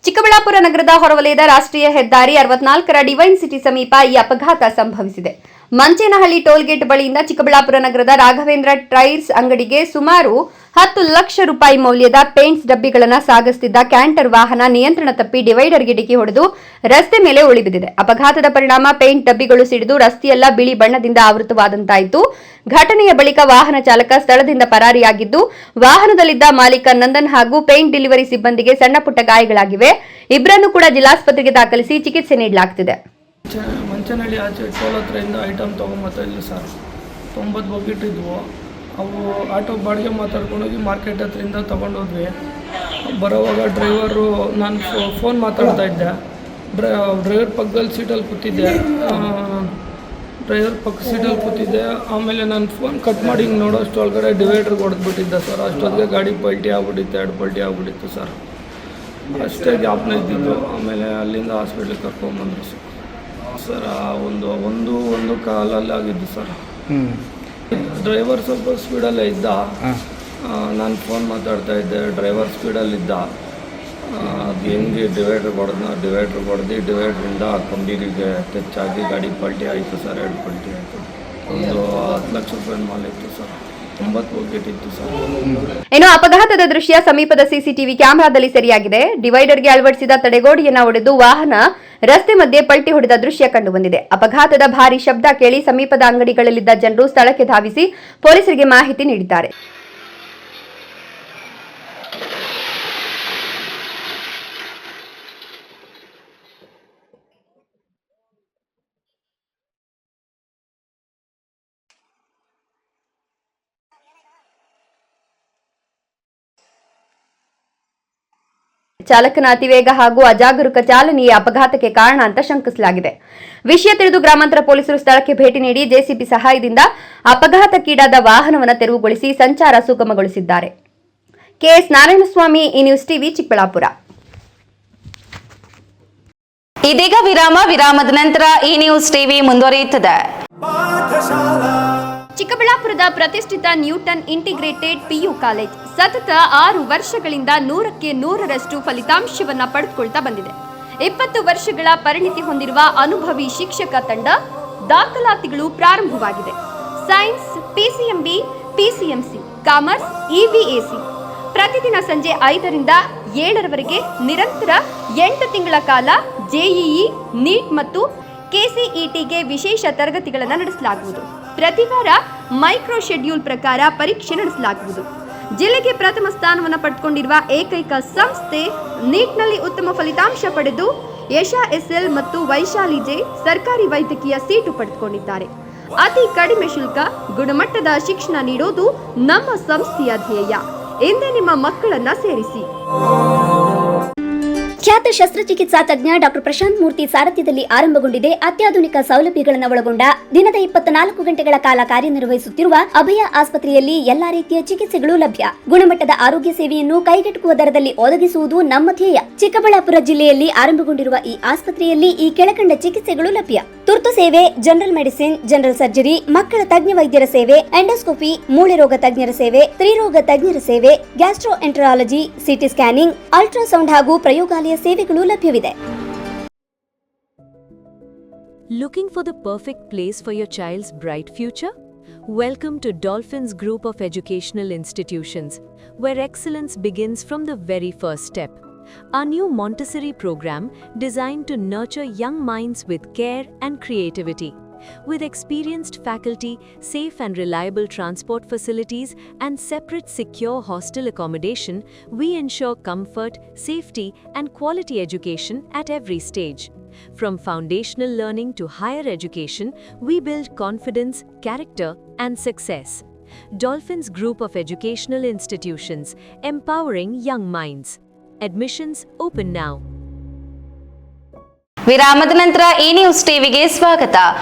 ಚಿಕ್ಕಬಳ್ಳಾಪುರ ನಗರದ ಹೊರವಲಯದ ರಾಷ್ಟ್ರೀಯ ಹೆದ್ದಾರಿ 64ರ ಡಿವೈನ್ ಸಿಟಿ ಸಮೀಪ ಈ ಅಪಘಾತ ಸಂಭವಿಸಿದೆ. ಮಂಚೇನಹಳ್ಳಿ ಟೋಲ್ಗೇಟ್ ಬಳಿಯಿಂದ ಚಿಕ್ಕಬಳ್ಳಾಪುರ ನಗರದ ರಾಘವೇಂದ್ರ ಟೈರ್ಸ್ ಅಂಗಡಿಗೆ ಸುಮಾರು 10 ಲಕ್ಷ ರೂಪಾಯಿ ಮೌಲ್ಯದ ಪೇಂಟ್ಸ್ ಡಬ್ಬಿಗಳನ್ನು ಸಾಗಿಸುತ್ತಿದ್ದ ಕ್ಯಾಂಟರ್ ವಾಹನ ನಿಯಂತ್ರಣ ತಪ್ಪಿ ಡಿವೈಡರ್ಗೆ ಡಿಕ್ಕಿ ಹೊಡೆದು ರಸ್ತೆ ಮೇಲೆ ಉಳಿಬಿದ್ದಿದೆ. ಅಪಘಾತದ ಪರಿಣಾಮ ಪೇಂಟ್ ಡಬ್ಬಿಗಳು ಸಿಡಿದು ರಸ್ತೆಯೆಲ್ಲ ಬಿಳಿ ಬಣ್ಣದಿಂದ ಆವೃತವಾದಂತಾಯಿತು. ಘಟನೆಯ ಬಳಿಕ ವಾಹನ ಚಾಲಕ ಸ್ಥಳದಿಂದ ಪರಾರಿಯಾಗಿದ್ದು, ವಾಹನದಲ್ಲಿದ್ದ ಮಾಲೀಕ ನಂದನ್ ಹಾಗೂ ಪೇಂಟ್ ಡೆಲಿವರಿ ಸಿಬ್ಬಂದಿಗೆ ಸಣ್ಣ ಪುಟ್ಟ ಗಾಯಗಳಾಗಿವೆ. ಇಬ್ಬರನ್ನು ಕೂಡ ಜಿಲ್ಲಾಸ್ಪತ್ರೆಗೆ ದಾಖಲಿಸಿ ಚಿಕಿತ್ಸೆ ನೀಡಲಾಗುತ್ತಿದೆ. ಮಂಚನಹಳ್ಳಿ ಆಚೆ ಟೋಲ್ ಹತ್ರದಿಂದ ಐಟಮ್ ತೊಗೊಂಬತ್ತಾ ಇದ್ವಿ ಸರ್, 90 ಬಕೆಟ್ ಇದ್ವು. ಅವು ಆಟೋ ಬಾಡಿಗೆ ಮಾತಾಡ್ಕೊಂಡೋಗಿ ಮಾರ್ಕೆಟ್ ಹತ್ರದಿಂದ ತೊಗೊಂಡೋದ್ವಿ. ಬರೋವಾಗ ಡ್ರೈವರು, ನಾನು ಫೋನ್ ಮಾತಾಡ್ತಾ ಇದ್ದೆ, ಡ್ರೈವರ್ ಪಕ್ಕದಲ್ಲಿ ಸೀಟಲ್ಲಿ ಕೂತಿದ್ದೆ, ಆಮೇಲೆ ನಾನು ಫೋನ್ ಕಟ್ ಮಾಡಿ ಹಿಂಗೆ ನೋಡೋಷ್ಟು ಒಳಗಡೆ ಡಿವೈಡ್ರಿಗೆ ಹೊಡೆದ್ಬಿಟ್ಟಿದ್ದೆ ಸರ್. ಅಷ್ಟೊತ್ತಿಗೆ ಗಾಡಿ ಪಲ್ಟಿ ಆಗ್ಬಿಟ್ಟಿತ್ತು, 2 ಪಲ್ಟಿ ಆಗ್ಬಿಟ್ಟಿತ್ತು ಸರ್. ಅಷ್ಟೇ ಗ್ಯಾಪ್ನ ಇದ್ದಿದ್ದು. ಆಮೇಲೆ ಅಲ್ಲಿಂದ ಹಾಸ್ಪಿಟ್ಲಿಗೆ ಕರ್ಕೊಂಬಂದ್ರು ಸರ್. ಒಂದು ಕಾಲಲ್ಲಿ ಆಗಿದ್ದು ಸರ್. ಡ್ರೈವರ್ ಸ್ವಲ್ಪ ಸ್ಪೀಡಲ್ಲೇ ಇದ್ದ, ನಾನು ಫೋನ್ ಮಾತಾಡ್ತಾ ಇದ್ದೆ, ಡ್ರೈವರ್ ಸ್ಪೀಡಲ್ಲಿದ್ದ. ಅದು ಹೆಂಗೆ ಡಿವೈಡ್ರ್ ಹೊಡೆದು ಡಿವೈಡ್ರಿಂದ ಕಂಬಿಗೆ ಟಚ್ ಆಗಿ ಗಾಡಿ ಪಲ್ಟಿ ಆಯಿತು ಸರ್. 2 ಪಲ್ಟಿ ಆಯಿತು. ಒಂದು 10 ಲಕ್ಷ ರೂಪಾಯಿ ಮಾಲ್ ಇತ್ತು ಸರ್. 90 ಬಕೆಟ್ ಇತ್ತು ಸರ್. ಇನ್ನು ಅಪಘಾತದ ದೃಶ್ಯ ಸಮೀಪದ ಸಿಸಿಟಿವಿ ಕ್ಯಾಮೆರಾದಲ್ಲಿ ಸೆರೆಯಾಗಿದೆ. ಡಿವೈಡರ್ಗೆ ಅಳವಡಿಸಿದ ತಡೆಗೋಡೆಯನ್ನು ಒಡೆದು ವಾಹನ ರಸ್ತೆ ಮಧ್ಯೆ ಪಲ್ಟಿ ಹೊಡೆದ ದೃಶ್ಯ ಕಂಡುಬಂದಿದೆ. ಅಪಘಾತದ ಭಾರೀ ಶಬ್ದ ಕೇಳಿ ಸಮೀಪದ ಅಂಗಡಿಗಳಲ್ಲಿದ್ದ ಜನರು ಸ್ಥಳಕ್ಕೆ ಧಾವಿಸಿ ಪೊಲೀಸರಿಗೆ ಮಾಹಿತಿ ನೀಡಿದ್ದಾರೆ. ಚಾಲಕನ ಅತಿವೇಗ ಹಾಗೂ ಅಜಾಗರೂಕ ಚಾಲನೆಯೇ ಅಪಘಾತಕ್ಕೆ ಕಾರಣ ಅಂತ ಶಂಕಿಸಲಾಗಿದೆ. ವಿಷಯ ತಿಳಿದು ಗ್ರಾಮಾಂತರ ಪೊಲೀಸರು ಸ್ಥಳಕ್ಕೆ ಭೇಟಿ ನೀಡಿ ಜೆಸಿಬಿ ಸಹಾಯದಿಂದ ಅಪಘಾತಕ್ಕೀಡಾದ ವಾಹನವನ್ನು ತೆರವುಗೊಳಿಸಿ ಸಂಚಾರ ಸುಗಮಗೊಳಿಸಿದ್ದಾರೆ. KS ನಾರಾಯಣಸ್ವಾಮಿ, ಈ ನ್ಯೂಸ್ ಟಿವಿ, ಚಿಕ್ಕಬಳ್ಳಾಪುರ. ಇದೀಗ ವಿರಾಮದ ನಂತರ ಈ ನ್ಯೂಸ್ ಟಿವಿ ಮುಂದುವರಿಯುತ್ತದೆ. ಚಿಕ್ಕಬಳ್ಳಾಪುರದ ಪ್ರತಿಷ್ಠಿತ ನ್ಯೂಟನ್ ಇಂಟಿಗ್ರೇಟೆಡ್ PU ಕಾಲೇಜ್ ಸತತ 6 ವರ್ಷಗಳಿಂದ 100ಕ್ಕೆ 100ರಷ್ಟು ಫಲಿತಾಂಶವನ್ನು ಪಡೆದುಕೊಳ್ತಾ ಬಂದಿದೆ. 20 ವರ್ಷಗಳ ಪರಿಣಿತಿ ಹೊಂದಿರುವ ಅನುಭವಿ ಶಿಕ್ಷಕ ತಂಡ, ದಾಖಲಾತಿಗಳು ಪ್ರಾರಂಭವಾಗಿದೆ. Science, PCMB, PCMC, commerce, EVAC ಪ್ರತಿದಿನ ಸಂಜೆ 5ರಿಂದ 7ರವರೆಗೆ ನಿರಂತರ 8 ತಿಂಗಳ ಕಾಲ JEE, ನೀಟ್ ಮತ್ತು KCETಗೆ ವಿಶೇಷ ತರಗತಿಗಳನ್ನು ನಡೆಸಲಾಗುವುದು. ಪ್ರತಿ ವಾರ ಮೈಕ್ರೋ ಶೆಡ್ಯೂಲ್ ಪ್ರಕಾರ ಪರೀಕ್ಷೆ ನಡೆಸಲಾಗುವುದು. ಜಿಲ್ಲೆಗೆ ಪ್ರಥಮ ಸ್ಥಾನವನ್ನು ಪಡೆದುಕೊಂಡಿರುವ ಏಕೈಕ ಸಂಸ್ಥೆ, ನೀಟ್ನಲ್ಲಿ ಉತ್ತಮ ಫಲಿತಾಂಶ ಪಡೆದು ಯಶಾ SL ಮತ್ತು ವೈಶಾಲಿ J ಸರ್ಕಾರಿ ವೈದ್ಯಕೀಯ ಸೀಟು ಪಡೆದುಕೊಂಡಿದ್ದಾರೆ. ಅತಿ ಕಡಿಮೆ ಶುಲ್ಕ, ಗುಣಮಟ್ಟದ ಶಿಕ್ಷಣ ನೀಡೋದು ನಮ್ಮ ಸಂಸ್ಥೆಯ ಧ್ಯೇಯ. ಎಂದೇ ನಿಮ್ಮ ಮಕ್ಕಳನ್ನ ಸೇರಿಸಿ. ಖ್ಯಾತ ಶಸ್ತ್ರಚಿಕಿತ್ಸಾ ತಜ್ಞ ಡಾಕ್ಟರ್ ಪ್ರಶಾಂತ್ ಮೂರ್ತಿ ಸಾರಥ್ಯದಲ್ಲಿ ಆರಂಭಗೊಂಡಿದೆ ಅತ್ಯಾಧುನಿಕ ಸೌಲಭ್ಯಗಳನ್ನು ಒಳಗೊಂಡ ದಿನದ 24 ಗಂಟೆಗಳ ಕಾಲ ಕಾರ್ಯನಿರ್ವಹಿಸುತ್ತಿರುವ ಅಭಯ ಆಸ್ಪತ್ರೆಯಲ್ಲಿ ಎಲ್ಲಾ ರೀತಿಯ ಚಿಕಿತ್ಸೆಗಳು ಲಭ್ಯ. ಗುಣಮಟ್ಟದ ಆರೋಗ್ಯ ಸೇವೆಯನ್ನು ಕೈಗೆಟುಕುವ ದರದಲ್ಲಿ ಒದಗಿಸುವುದು ನಮ್ಮ ಧ್ಯೇಯ. ಚಿಕ್ಕಬಳ್ಳಾಪುರ ಜಿಲ್ಲೆಯಲ್ಲಿ ಆರಂಭಗೊಂಡಿರುವ ಈ ಆಸ್ಪತ್ರೆಯಲ್ಲಿ ಈ ಕೆಳಕಂಡ ಚಿಕಿತ್ಸೆಗಳು ಲಭ್ಯ: ತುರ್ತು ಸೇವೆ, ಜನರಲ್ ಮೆಡಿಸಿನ್, ಜನರಲ್ ಸರ್ಜರಿ, ಮಕ್ಕಳ ತಜ್ಞ ವೈದ್ಯರ ಸೇವೆ, ಎಂಡೋಸ್ಕೋಪಿ, ಮೂಳೆ ರೋಗ ತಜ್ಞರ ಸೇವೆ, ಸ್ತ್ರೀರೋಗ ತಜ್ಞರ ಸೇವೆ, ಗ್ಯಾಸ್ಟ್ರೋಎಂಟರಾಲಜಿ, ಸಿಟಿ ಸ್ಕ್ಯಾನಿಂಗ್, ಅಲ್ಟ್ರಾಸೌಂಡ್ ಹಾಗೂ ಪ್ರಯೋಗಾಲಯ ಸೇವೆಗಳು ಲಭ್ಯವಿದೆ. Looking for the perfect place for your child's bright future? Welcome to Dolphins Group of Educational Institutions, where excellence begins from the very first step. Our new Montessori program designed to nurture young minds with care and creativity. With experienced faculty, safe and reliable transport facilities, and separate secure hostel accommodation, we ensure comfort, safety, and quality education at every stage. From foundational learning to higher education, we build confidence, character, and success. Dolphins Group of Educational Institutions, empowering young minds. Admissions open now. ವಿರಾಮದ ನಂತರ ಈ news ಟಿವಿಗೆ ಸ್ವಾಗತ.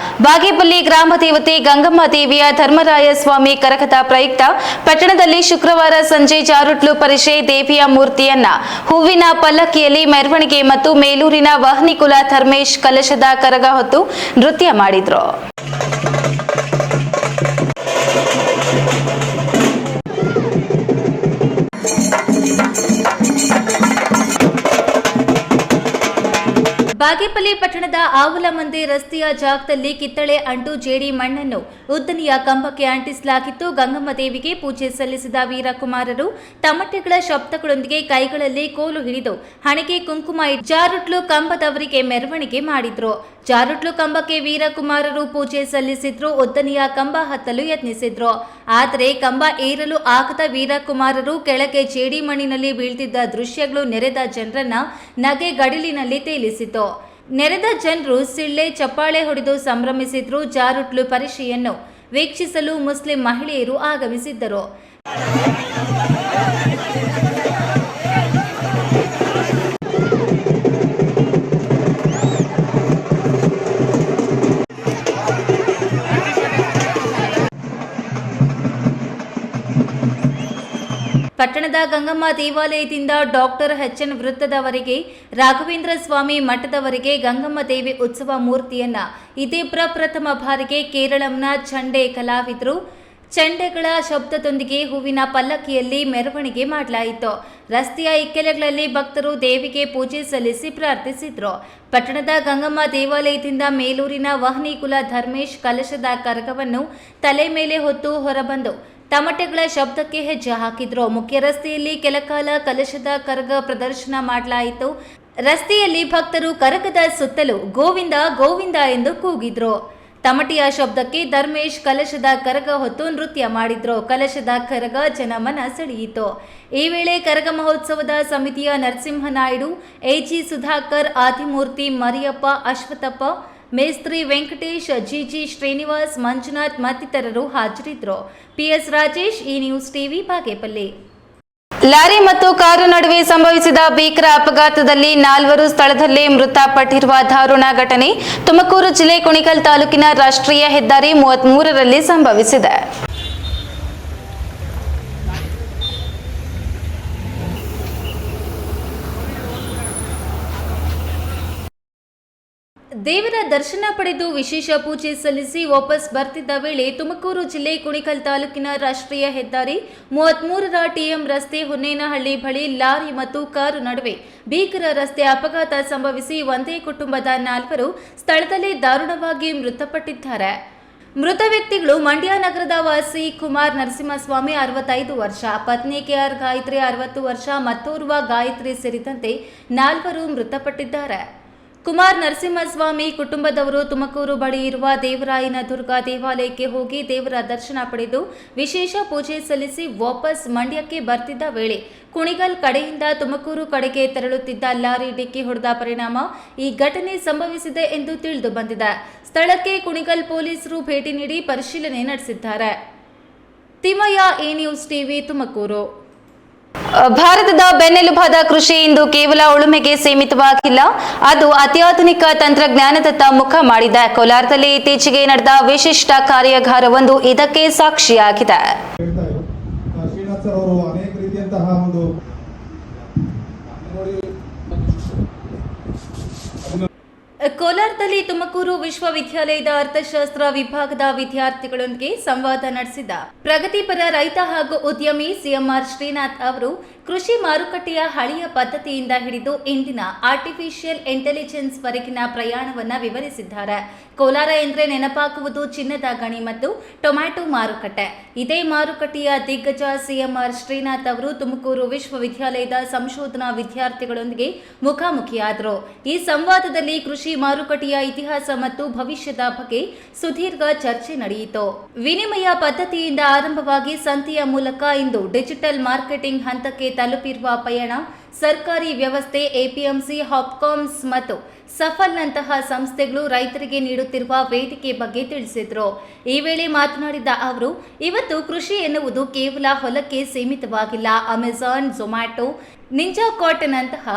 ಬಾಗೇಪಲ್ಲಿ ಗ್ರಾಮ ದೇವತೆ ಗಂಗಮ್ಮ ದೇವಿಯ ಧರ್ಮರಾಯ ಸ್ವಾಮಿ ಕರಕದ ಪ್ರಯುಕ್ತ ಪಟ್ಟಣದಲ್ಲಿ ಶುಕ್ರವಾರ ಸಂಜೆ ಜಾರುಟ್ಲು ಪರಿಷೆ ದೇವಿಯ ಮೂರ್ತಿಯನ್ನ ಹೂವಿನ ಪಲ್ಲಕ್ಕಿಯಲ್ಲಿ ಮೆರವಣಿಗೆ ಮತ್ತು ಮೇಲೂರಿನ ವಹ್ನಿಕುಲ ಧರ್ಮೇಶ್ ಕಲಶದ ಕರಗ ಹೊತ್ತು ನೃತ್ಯ ಮಾಡಿದ್ರು. ಬಾಗೇಪಲ್ಲಿ ಪಟ್ಟಣದ ಆವುಲಮಂದಿ ರಸ್ತೆಯ ಜಾಗದಲ್ಲಿ ಕಿತ್ತಳೆ ಅಂಟು ಜೇಡಿ ಮಣ್ಣನ್ನು ಉದ್ದನೆಯ ಕಂಬಕ್ಕೆ ಅಂಟಿಸಲಾಗಿತ್ತು. ಗಂಗಮ್ಮ ದೇವಿಗೆ ಪೂಜೆ ಸಲ್ಲಿಸಿದ ವೀರಕುಮಾರರು ತಮಟೆಗಳ ಶಬ್ದಗಳೊಂದಿಗೆ ಕೈಗಳಲ್ಲಿ ಕೋಲು ಹಿಡಿದು ಹಣೆಗೆ ಕುಂಕುಮ ಜಾರುಟ್ಲು ಕಂಬದವರಿಗೆ ಮೆರವಣಿಗೆ ಮಾಡಿದ್ರು. ಜಾರುಟ್ಲು ಕಂಬಕ್ಕೆ ವೀರಕುಮಾರರು ಪೂಜೆ ಸಲ್ಲಿಸಿದ್ರು. ಉದ್ದನೆಯ ಕಂಬ ಹತ್ತಲು ಯತ್ನಿಸಿದ್ರು. ಆದರೆ ಕಂಬ ಏರಲು ಆಗದ ವೀರಕುಮಾರರು ಕೆಳಗೆ ಜೇಡಿ ಮಣ್ಣಿನಲ್ಲಿ ಬೀಳ್ತಿದ್ದ ದೃಶ್ಯಗಳು ನೆರೆದ ಜನರನ್ನ ನಗೆ ಗಡಿಲಿನಲ್ಲಿ ತೇಲಿಸಿತು. ನೆರೆದ ಜನರು ಸಿಳ್ಳೆ ಚಪ್ಪಾಳೆ ಹೊಡೆದು ಸಂಭ್ರಮಿಸಿದ್ರು. ಜಾರುಟ್ಲು ಪರಿಷೆಯನ್ನು ವೀಕ್ಷಿಸಲು ಮುಸ್ಲಿಂ ಮಹಿಳೆಯರು ಆಗಮಿಸಿದ್ದರು. ಪಟ್ಟಣದ ಗಂಗಮ್ಮ ದೇವಾಲಯದಿಂದ ಡಾಕ್ಟರ್ ಎಚ್.ಎನ್. ವೃತ್ತದವರೆಗೆ ರಾಘವೇಂದ್ರ ಸ್ವಾಮಿ ಮಠದವರೆಗೆ ಗಂಗಮ್ಮ ದೇವಿ ಉತ್ಸವ ಮೂರ್ತಿಯನ್ನ ಇದೇ ಪ್ರಪ್ರಥಮ ಬಾರಿಗೆ ಕೇರಳಂನ ಚಂಡೆ ಕಲಾವಿದರು ಚಂಡೆಗಳ ಶಬ್ದದೊಂದಿಗೆ ಹೂವಿನ ಪಲ್ಲಕ್ಕಿಯಲ್ಲಿ ಮೆರವಣಿಗೆ ಮಾಡಲಾಯಿತು. ರಸ್ತೆಯ ಇಕ್ಕೆಲೆಗಳಲ್ಲಿ ಭಕ್ತರು ದೇವಿಗೆ ಪೂಜೆ ಸಲ್ಲಿಸಿ ಪ್ರಾರ್ಥಿಸಿದ್ರು. ಪಟ್ಟಣದ ಗಂಗಮ್ಮ ದೇವಾಲಯದಿಂದ ಮೇಲೂರಿನ ವಹ್ನಿಕುಲ ಧರ್ಮೇಶ್ ಕಲಶದ ಕರಗವನ್ನು ತಲೆ ಮೇಲೆ ಹೊತ್ತು ಹೊರಬಂದು ತಮಟೆಗಳ ಶಬ್ದಕ್ಕೆ ಹೆಜ್ಜೆ ಹಾಕಿದ್ರು. ಮುಖ್ಯ ರಸ್ತೆಯಲ್ಲಿ ಕೆಲಕಾಲ ಕಲಶದ ಕರಗ ಪ್ರದರ್ಶನ ಮಾಡಲಾಯಿತು. ರಸ್ತೆಯಲ್ಲಿ ಭಕ್ತರು ಕರಗದ ಸುತ್ತಲೂ ಗೋವಿಂದ ಗೋವಿಂದ ಎಂದು ಕೂಗಿದ್ರು. ತಮಟೆಯ ಶಬ್ದಕ್ಕೆ ಧರ್ಮೇಶ್ ಕಲಶದ ಕರಗ ಹೊತ್ತು ನೃತ್ಯ ಮಾಡಿದ್ರು. ಕಲಶದ ಕರಗ ಜನಮನ ಸೆಳೆಯಿತು. ಈ ವೇಳೆ ಕರಗ ಮಹೋತ್ಸವದ ಸಮಿತಿಯ ನರಸಿಂಹನಾಯ್ಡು, ಎಜಿ ಸುಧಾಕರ್, ಆದಿಮೂರ್ತಿ, ಮರಿಯಪ್ಪ, ಅಶ್ವಥಪ್ಪ, ಮೇಸ್ತ್ರಿ ವೆಂಕಟೇಶ್, ಜಿಜಿ ಶ್ರೀನಿವಾಸ್, ಮಂಜುನಾಥ್ ಮತ್ತಿತರರು ಹಾಜರಿದ್ದರು. ಪಿಎಸ್ ರಾಜೇಶ್, ಈ ನ್ಯೂಸ್ ಟಿವಿ, ಬಾಗೇಪಲ್ಲಿ. ಲಾರಿ ಮತ್ತು ಕಾರು ನಡುವೆ ಸಂಭವಿಸಿದ ಭೀಕರ ಅಪಘಾತದಲ್ಲಿ 4 ಸ್ಥಳದಲ್ಲೇ ಮೃತಪಟ್ಟಿರುವ ದಾರುಣ ಘಟನೆ ತುಮಕೂರು ಜಿಲ್ಲೆ ಕುಣಿಗಲ್ ತಾಲೂಕಿನ ರಾಷ್ಟ್ರೀಯ ಹೆದ್ದಾರಿ 33ರಲ್ಲಿ ಸಂಭವಿಸಿದೆ. ದೇವರ ದರ್ಶನ ಪಡೆದು ವಿಶೇಷ ಪೂಜೆ ಸಲ್ಲಿಸಿ ವಾಪಸ್ ಬರ್ತಿದ್ದ ವೇಳೆ ತುಮಕೂರು ಜಿಲ್ಲೆ ಕುಣಿಗಲ್ ತಾಲೂಕಿನ ರಾಷ್ಟ್ರೀಯ ಹೆದ್ದಾರಿ 33ರ ಟಿಎಂ ರಸ್ತೆ ಹುನ್ನೇನಹಳ್ಳಿ ಬಳಿ ಲಾರಿ ಮತ್ತು ಕಾರು ನಡುವೆ ಭೀಕರ ರಸ್ತೆ ಅಪಘಾತ ಸಂಭವಿಸಿ ಒಂದೇ ಕುಟುಂಬದ 4 ಸ್ಥಳದಲ್ಲೇ ದಾರುಣವಾಗಿ ಮೃತಪಟ್ಟಿದ್ದಾರೆ. ಮೃತ ವ್ಯಕ್ತಿಗಳು ಮಂಡ್ಯ ನಗರದ ವಾಸಿ ಕುಮಾರ್ ನರಸಿಂಹಸ್ವಾಮಿ 65 ವರ್ಷ, ಪತ್ನಿ ಕೆಆರ್ ಗಾಯತ್ರಿ 60 ವರ್ಷ, ಮತ್ತೋರ್ವ ಗಾಯತ್ರಿ ಸೇರಿದಂತೆ 4 ಮೃತಪಟ್ಟಿದ್ದಾರೆ. ಕುಮಾರ್ ನರಸಿಂಹಸ್ವಾಮಿ ಕುಟುಂಬದವರು ತುಮಕೂರು ಬಳಿ ಇರುವ ದೇವರಾಯನ ದುರ್ಗಾ ದೇವಾಲಯಕ್ಕೆ ಹೋಗಿ ದೇವರ ದರ್ಶನ ಪಡೆದು ವಿಶೇಷ ಪೂಜೆ ಸಲ್ಲಿಸಿ ವಾಪಸ್ ಮಂಡ್ಯಕ್ಕೆ ಬರ್ತಿದ್ದ ವೇಳೆ ಕುಣಿಗಲ್ ಕಡೆಯಿಂದ ತುಮಕೂರು ಕಡೆಗೆ ತೆರಳುತ್ತಿದ್ದ ಲಾರಿ ಡಿಕ್ಕಿ ಹೊಡೆದ ಪರಿಣಾಮ ಈ ಘಟನೆ ಸಂಭವಿಸಿದೆ ಎಂದು ತಿಳಿದು ಬಂದಿದೆ. ಸ್ಥಳಕ್ಕೆ ಕುಣಿಗಲ್ ಪೊಲೀಸರು ಭೇಟಿ ನೀಡಿ ಪರಿಶೀಲನೆ ನಡೆಸಿದ್ದಾರೆ. ತಿಮ್ಮಯ್ಯ, ಈ ನ್ಯೂಸ್ ಟಿವಿ, ತುಮಕೂರು. ಭಾರತದ ಬೆನ್ನೆಲುಬಾದ ಕೃಷಿ ಇಂದು ಕೇವಲ ಉಳುಮೆಗೆ ಸೀಮಿತವಾಗಿಲ್ಲ, ಅದು ಅತ್ಯಾಧುನಿಕ ತಂತ್ರಜ್ಞಾನದತ್ತ ಮುಖ ಮಾಡಿದೆ. ಕೋಲಾರದಲ್ಲಿ ಇತ್ತೀಚೆಗೆ ನಡೆದ ವಿಶಿಷ್ಟ ಕಾರ್ಯಾಗಾರವೊಂದು ಇದಕ್ಕೆ ಸಾಕ್ಷಿಯಾಗಿದೆ. ಶ್ರೀನಾಥ್ ಸರ್ ಅವರು ಅನೇಕ ರೀತಿಯಂತಹ ಒಂದು ಕೋಲಾರದಲ್ಲಿ ತುಮಕೂರು ವಿಶ್ವವಿದ್ಯಾಲಯದ ಅರ್ಥಶಾಸ್ತ್ರ ವಿಭಾಗದ ವಿದ್ಯಾರ್ಥಿಗಳೊಂದಿಗೆ ಸಂವಾದ ನಡೆಸಿದ ಪ್ರಗತಿಪರ ರೈತ ಹಾಗೂ ಉದ್ಯಮಿ ಸಿಎಂಆರ್ ಶ್ರೀನಾಥ್ ಅವರು ಕೃಷಿ ಮಾರುಕಟ್ಟೆಯ ಹಳೆಯ ಪದ್ಧತಿಯಿಂದ ಹಿಡಿದು ಇಂದಿನ ಆರ್ಟಿಫಿಷಿಯಲ್ ಇಂಟೆಲಿಜೆನ್ಸ್ ವರೆಗಿನ ಪ್ರಯಾಣವನ್ನ ವಿವರಿಸಿದ್ದಾರೆ. ಕೋಲಾರ ಎಂದರೆ ನೆನಪಾಗುವುದು ಚಿನ್ನದ ಗಣಿ ಮತ್ತು ಟೊಮ್ಯಾಟೊ ಮಾರುಕಟ್ಟೆ. ಇದೇ ಮಾರುಕಟ್ಟೆಯ ದಿಗ್ಗಜ ಸಿಎಂಆರ್ ಶ್ರೀನಾಥ್ ಅವರು ತುಮಕೂರು ವಿಶ್ವವಿದ್ಯಾಲಯದ ಸಂಶೋಧನಾ ವಿದ್ಯಾರ್ಥಿಗಳೊಂದಿಗೆ ಮುಖಾಮುಖಿಯಾದರು. ಈ ಸಂವಾದದಲ್ಲಿ ಕೃಷಿ ಮಾರುಕಟ್ಟೆಯ ಇತಿಹಾಸ ಮತ್ತು ಭವಿಷ್ಯದ ಬಗ್ಗೆ ಸುದೀರ್ಘ ಚರ್ಚೆ ನಡೆಯಿತು. ವಿನಿಮಯ ಪದ್ಧತಿಯಿಂದ ಆರಂಭವಾಗಿ ಸಂತೆಯ ಮೂಲಕ ಇಂದು ಡಿಜಿಟಲ್ ಮಾರ್ಕೆಟಿಂಗ್ ಹಂತಕ್ಕೆ ತಲುಪಿರುವ ಪಯಣ, ಸರ್ಕಾರಿ ವ್ಯವಸ್ಥೆ, ಎಪಿಎಂಸಿ, ಹಾಪ್ಕಾಮ್ಸ್ ಮತ್ತು ಸಫಲ್ನಂತಹ ಸಂಸ್ಥೆಗಳು ರೈತರಿಗೆ ನೀಡುತ್ತಿರುವ ವೇದಿಕೆ ಬಗ್ಗೆ ತಿಳಿಸಿದರು. ಈ ವೇಳೆ ಮಾತನಾಡಿದ ಅವರು, ಇವತ್ತು ಕೃಷಿ ಎನ್ನುವುದು ಕೇವಲ ಹೊಲಕ್ಕೆ ಸೀಮಿತವಾಗಿಲ್ಲ. ಅಮೆಜಾನ್, ಝೊಮ್ಯಾಟೊ, ನಿಂಜಾ ಕಾಟನ್ ಅಂತಹ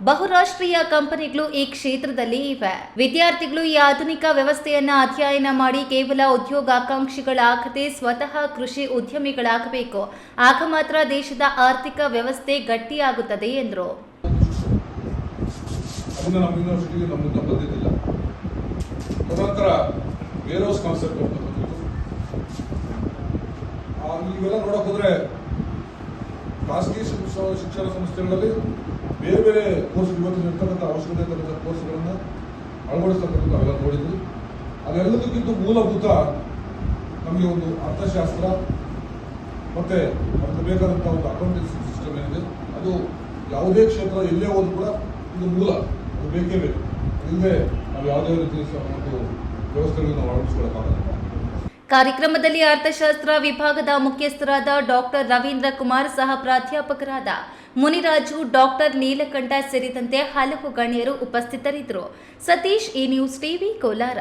ಬಹುರಾಷ್ಟ್ರೀಯ ಕಂಪನಿಗಳು ಈ ಕ್ಷೇತ್ರದಲ್ಲಿ ಇವೆ. ವಿದ್ಯಾರ್ಥಿಗಳು ಈ ಆಧುನಿಕ ವ್ಯವಸ್ಥೆಯನ್ನ ಅಧ್ಯಯನ ಮಾಡಿ ಕೇವಲ ಉದ್ಯೋಗಾಕಾಂಕ್ಷಿಗಳಾಗದೆ ಸ್ವತಃ ಕೃಷಿ ಉದ್ಯಮಿಗಳಾಗಬೇಕು. ಆಗ ಮಾತ್ರ ದೇಶದ ಆರ್ಥಿಕ ವ್ಯವಸ್ಥೆ ಗಟ್ಟಿಯಾಗುತ್ತದೆ ಎಂದರು. ಅದನ್ನು ನಮ್ಮ ಯೂನಿವರ್ಸಿಟಿಗೆ ನಮ್ಮಿಂದ ಬಂದಿದ್ದಿಲ್ಲ. ತದನಂತರ ವೇರ್ ಹೌಸ್ ಕಾನ್ಸೆಪ್ಟ್ ಅಂತ ಬಂದಿತ್ತು. ಇವೆಲ್ಲ ನೋಡಕ್ ಹೋದ್ರೆ ಖಾಸಗಿ ಶಿಕ್ಷಣ ಸಂಸ್ಥೆಗಳಲ್ಲಿ ಬೇರೆ ಬೇರೆ ಕೋರ್ಸ್ ಇವತ್ತಿನ ಇರ್ತಕ್ಕಂಥ ಅವಶ್ಯಕತೆ ಇರ್ತಕ್ಕಂಥ ಕೋರ್ಸ್ಗಳನ್ನು ಅಳವಡಿಸ್ತಕ್ಕಂಥ ಅವೆಲ್ಲ ನೋಡಿದ್ವಿ. ಅದೆಲ್ಲದಕ್ಕಿಂತ ಮೂಲಭೂತ ನಮಗೆ ಒಂದು ಅರ್ಥಶಾಸ್ತ್ರ ಮತ್ತೆ ಅದಕ್ಕೆ ಬೇಕಾದಂಥ ಒಂದು ಅಕೌಂಟೆನ್ಸಿ ಸಿಸ್ಟಮ್ ಏನಿದೆ, ಅದು ಯಾವುದೇ ಕ್ಷೇತ್ರ ಎಲ್ಲೇ ಹೋದ್ರು ಕೂಡ ಇದು ಮೂಲ, ಅದು ಬೇಕೇ ಬೇಕು. ಇಲ್ಲದೆ ನಾವು ಯಾವುದೇ ರೀತಿ ಒಂದು ವ್ಯವಸ್ಥೆಗಳನ್ನು ನಾವು ಅಳವಡಿಸ್ಕೊಳ್ಳೋಕ್ಕಾಗಲ್ಲ. ಕಾರ್ಯಕ್ರಮದಲ್ಲಿ ಅರ್ಥಶಾಸ್ತ್ರ ವಿಭಾಗದ ಮುಖ್ಯಸ್ಥರಾದ ಡಾಕ್ಟರ್ ರವೀಂದ್ರ ಕುಮಾರ್, ಸಹ ಪ್ರಾಧ್ಯಾಪಕರಾದ ಮುನಿರಾಜು, ಡಾಕ್ಟರ್ ನೀಲಕಂಠ ಸೇರಿದಂತೆ ಹಲವು ಗಣ್ಯರು ಉಪಸ್ಥಿತರಿದ್ದರು. ಸತೀಶ್, ಈ ನ್ಯೂಸ್ ಟಿವಿ, ಕೋಲಾರ.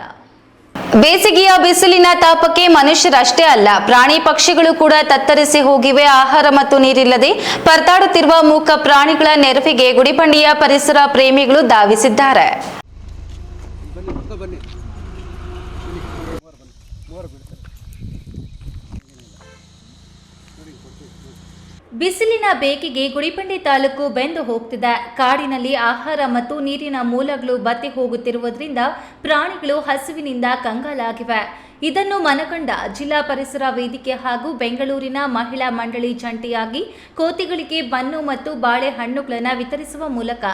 ಬೇಸಿಗೆಯ ಬಿಸಿಲಿನ ತಾಪಕ್ಕೆ ಮನುಷ್ಯರಷ್ಟೇ ಅಲ್ಲ, ಪ್ರಾಣಿ ಪಕ್ಷಿಗಳು ಕೂಡ ತತ್ತರಿಸಿ ಹೋಗಿವೆ. ಆಹಾರ ಮತ್ತು ನೀರಿಲ್ಲದೆ ಪರದಾಡುತ್ತಿರುವ ಮೂಕ ಪ್ರಾಣಿಗಳ ನೆರವಿಗೆ ಗುಡಿಬಂಡೆಯ ಪರಿಸರ ಪ್ರೇಮಿಗಳು ಧಾವಿಸಿದ್ದಾರೆ. ಬಿಸಿಲಿನ ಬೇಕಿಗೆ ಗುಡಿಬಂಡೆ ತಾಲೂಕು ಬೆಂದು ಹೋಗ್ತಿದೆ. ಕಾಡಿನಲ್ಲಿ ಆಹಾರ ಮತ್ತು ನೀರಿನ ಮೂಲಗಳು ಬತ್ತಿ ಹೋಗುತ್ತಿರುವುದರಿಂದ ಪ್ರಾಣಿಗಳು ಹಸಿವಿನಿಂದ ಕಂಗಾಲಾಗಿವೆ. ಇದನ್ನು ಮನಗಂಡ ಜಿಲ್ಲಾ ಪರಿಸರ ವೇದಿಕೆ ಹಾಗೂ ಬೆಂಗಳೂರಿನ ಮಹಿಳಾ ಮಂಡಳಿ ಜಂಟಿಯಾಗಿ ಕೋತಿಗಳಿಗೆ ಬನ್ನು ಮತ್ತು ಬಾಳೆಹಣ್ಣುಗಳನ್ನು ವಿತರಿಸುವ ಮೂಲಕ